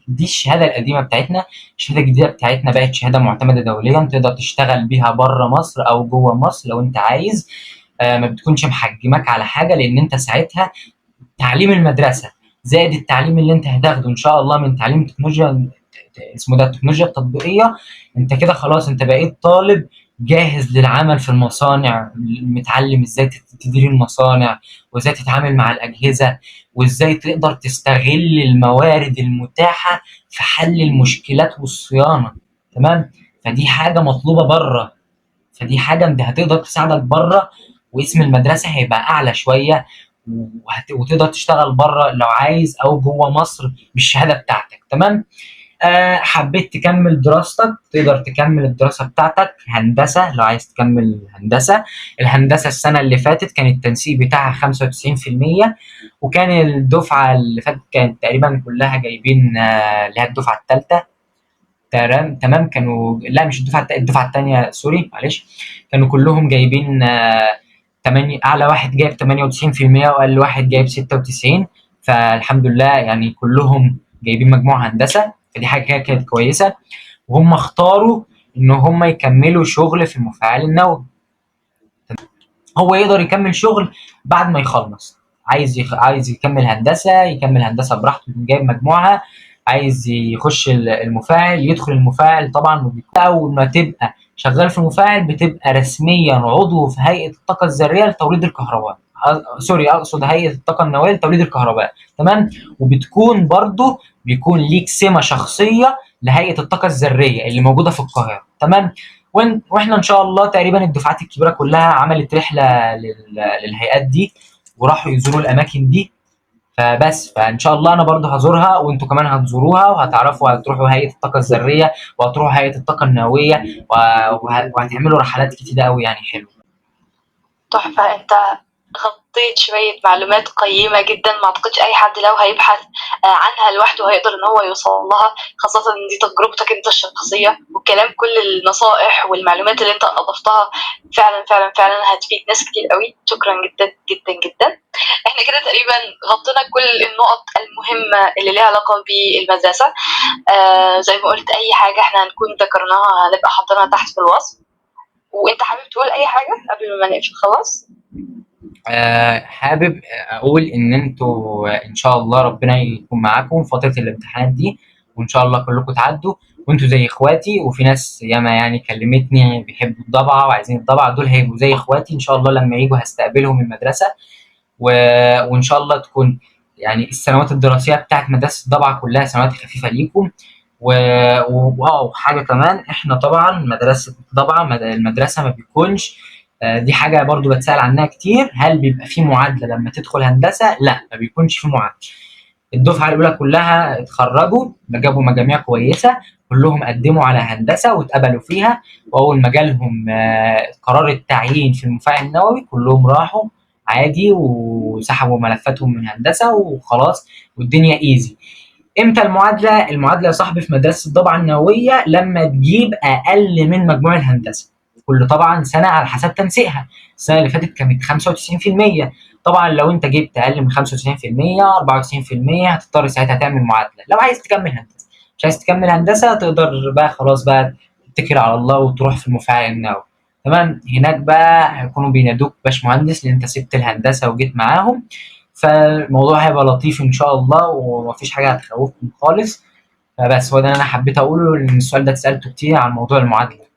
دي الشهاده القديمه بتاعتنا. الشهاده الجديده بتاعتنا بقت شهاده معتمده دوليا، تقدر تشتغل بيها بره مصر او جوه مصر لو انت عايز. ما بتكونش محجمك على حاجه، لان انت ساعتها تعليم المدرسه زائد التعليم اللي انت هتاخده ان شاء الله من تعليم تكنولوجيا، اسمه ده التكنولوجيا التطبيقيه. انت كده خلاص، انت بقيت طالب جاهز للعمل في المصانع، متعلم ازاي تدير المصانع، وازاي تتعامل مع الاجهزه، وازاي تقدر تستغل الموارد المتاحه في حل المشكلات والصيانه. تمام. فدي حاجه مطلوبه بره، فدي حاجه انت هتقدر تساعدك بره، واسم المدرسه هيبقى اعلى شويه، وتقدر تشتغل بره لو عايز، او جوه مصر بالشهاده بتاعتك. تمام. حبيت تكمل دراستك، تقدر تكمل الدراسة بتاعتك هندسة لو عايز تكمل هندسة. الهندسة السنة اللي فاتت كان التنسيق بتاعها 95%، وكان الدفعة اللي فاتت كانت تقريبا كلها جايبين اللي هي الدفعة الثالثة. تمام. كانوا، لا مش الدفعة الثانية، سوري معلش. كانوا كلهم جايبين 8، أعلى واحد جايب 98% وأقل واحد جايب 96. فالحمد لله يعني كلهم جايبين مجموع هندسة، فدي حاجة كانت كويسة. وهم اختاروا ان هم يكملوا شغل في المفاعل النووي. هو يقدر يكمل شغل بعد ما يخلص، عايز يكمل هندسه، يكمل هندسه براحته جايب مجموعها. عايز يخش المفاعل، يدخل المفاعل طبعا. اول ما تبقى شغال في المفاعل بتبقى رسميا عضو في هيئه الطاقه الذريه لتوليد الكهرباء. سوري، اقصد هيئه الطاقه النوويه لتوليد الكهرباء. تمام. وبتكون برضو بيكون ليك سمه شخصيه لهيئه الطاقه الذريه اللي موجوده في القاهره. تمام. واحنا ان شاء الله تقريبا الدفعات الكبيره كلها عملت رحله للهيئات دي، وراحوا يزوروا الاماكن دي. فان شاء الله انا برضه هزورها، وانتوا كمان هتزوروها، وهتعرفوا، هتروحوا هيئه الطاقه الذريه، وهتروحوا هيئه الطاقه النوويه، وهتعملوا رحلات كتيره قوي يعني حلو. تحفة. انت غطيت شوية معلومات قيمة جدا، ما اعتقدش اي حد لو هيبحث عنها لوحده هيقدر ان هو يوصل لها، خاصة ان دي تجربتك انت الشخصية، والكلام كل النصائح والمعلومات اللي انت اضفتها فعلا فعلا فعلا هتفيد ناس كتير قوي. شكرا جدا جدا جدا. احنا كده تقريبا غطينا كل النقط المهمة اللي ليها علاقة بالمدرسة. زي ما قلت اي حاجة احنا هنكون ذكرناها هنبقى حاطينها تحت في الوصف. وانت حابب تقول اي حاجة قبل ما نقفل خلاص؟ حابب اقول ان انتوا ان شاء الله ربنا يكون معاكم فتره الامتحانات دي، وان شاء الله كلكم تعدوا، وانتوا زي اخواتي. وفي ناس ياما يعني كلمتني بيحبوا الضبعه وعايزين الضبعه، دول هيبقوا زي اخواتي ان شاء الله. لما يجوا هستقبلهم المدرسه، و... وان شاء الله تكون يعني السنوات الدراسيه بتاعت مدرسه الضبعه كلها سنوات خفيفه ليكم. وحاجه كمان، احنا طبعا مدرسه ضبعه المدرسه ما بيكونش دي حاجه برضو بتسال عنها كتير، هل بيبقى في معادله لما تدخل هندسه؟ لا، ما بيكونش في معادله. الدفعه الاولى كلها اتخرجوا جابوا مجاميع كويسه، كلهم قدموا على هندسه واتقبلوا فيها، واول ما جالهم قرار التعيين في المفاعل النووي كلهم راحوا عادي وسحبوا ملفاتهم من هندسه وخلاص، والدنيا ايزي. امتى المعادله؟ المعادله يا صاحبي في مدرسه الضبعه النوويه لما تجيب اقل من مجموع الهندسه. كل طبعا سنه على حسب تنسيقها. السنه اللي فاتت كانت 95%. طبعا لو انت جبت اقل من 95%، 94%، هتضطر ساعتها تعمل معادله لو عايز تكمل هندسه. مش عايز تكمل هندسه تقدر بقى خلاص بقى تتكل على الله وتروح في المفاعل النووي. تمام. هناك بقى هيكونوا بينادوك باشمهندس لان انت سبت الهندسه وجيت معاهم. فالموضوع هيبقى لطيف ان شاء الله، ومفيش حاجه هتخوفكم خالص. فبس هو ده اللي انا حبيت اقوله، لان السؤال ده اتسالته كتير عن موضوع المعادله.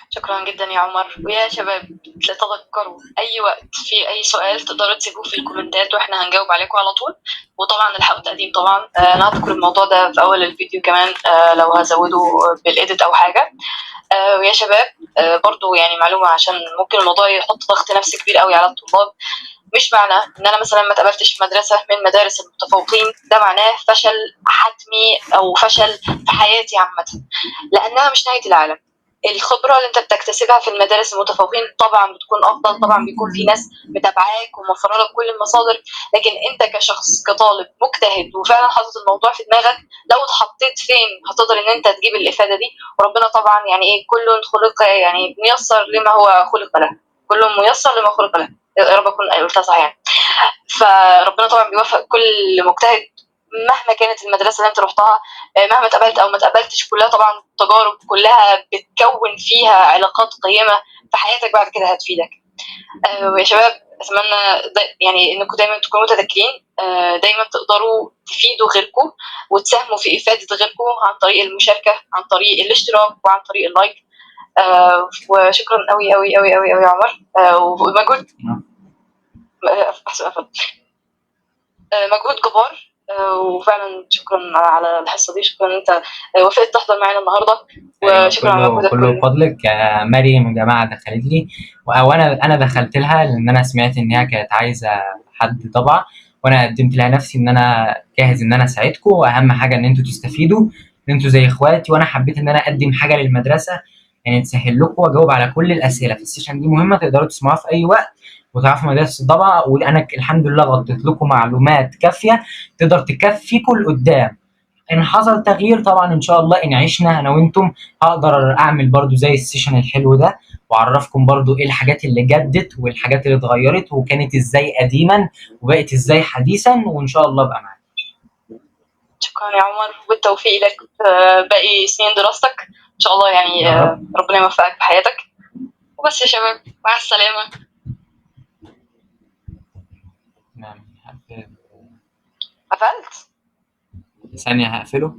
شكرا جدا يا عمر. ويا شباب تذكروا اي وقت في اي سؤال تقدروا تسيبوه في الكومنتات واحنا هنجاوب عليكم على طول. وطبعا الحق تقديم طبعا انا هذكر الموضوع ده في اول الفيديو كمان لو هزوده بالايديت او حاجه. ويا شباب برضو يعني معلومه عشان ممكن الموضوع يحط ضغط نفسي كبير قوي على الطلاب. مش معنى ان انا مثلا ما اتقبلتش في مدرسه من مدارس المتفوقين ده معناه فشل حتمي او فشل في حياتي عامه، لانها مش نهايه العالم. الخبره اللي انت بتكتسبها في المدارس المتفوقين طبعا بتكون افضل، طبعا بيكون في ناس متابعاك وموفره لك كل المصادر، لكن انت كشخص كطالب مجتهد وفعلا حاطط الموضوع في دماغك، لو اتحطيت فين هتقدر ان انت تجيب الافاده دي. وربنا طبعا يعني ايه، كل خلق يعني ميسر لما هو خلق له، كل ميسر لما خلق له. يا رب اكون قلتها صح يعني. فربنا طبعا بيوفق كل مجتهد مهما كانت المدرسه اللي انت رحتها، مهما اتقبلت او ما اتقبلتش، كلها طبعا تجارب، كلها بتكون فيها علاقات قيمه في حياتك بعد كده هتفيدك. ويا شباب اتمنى يعني انكم دايما تكونوا متذكرين، دايما تقدروا تفيدوا غيركم وتساهموا في افاده غيركم عن طريق المشاركه، عن طريق الاشتراك، وعن طريق اللايك. وشكرا قوي قوي قوي قوي قوي يا عمر. ومجهود مجهود جبار. وفعلا شكرا على الحصه دي، شكرا ان انت وافقت تحضر معانا النهارده، ايوه، وشكرا على مجهودك كله كله. بفضلك. مريم يا جماعه دخلت لي، وانا دخلت لها لان انا سمعت ان هي كانت عايزه حد طبع، وانا قدمت لها نفسي ان انا جاهز ان انا اساعدكم، واهم حاجه ان انتوا تستفيدوا، ان انتوا زي اخواتي، وانا حبيت ان انا اقدم حاجه للمدرسه يعني تسهل لكم، واجاوب على كل الاسئله في السيشن دي مهمه، تقدروا تسمعوها في اي وقت وتعرفوا مدرسه الضبع، وانا الحمد لله غطيت لكم معلومات كافيه تقدر تكفيكم لقدام. ان حصل تغيير طبعا ان شاء الله ان عشنا انا وانتم هقدر اعمل برضو زي السيشن الحلو ده، واعرفكم برضو ايه الحاجات اللي جدت والحاجات اللي اتغيرت وكانت ازاي قديما وبقت ازاي حديثا، وان شاء الله ابقى معاك. شكرا يا عمر، والتوفيق لك باقي سنين دراستك ان شاء الله، يعني يا رب. ربنا يوفقك في حياتك. وبس يا شباب، مع السلامه. نعم. قفلت. ثانية هقفله.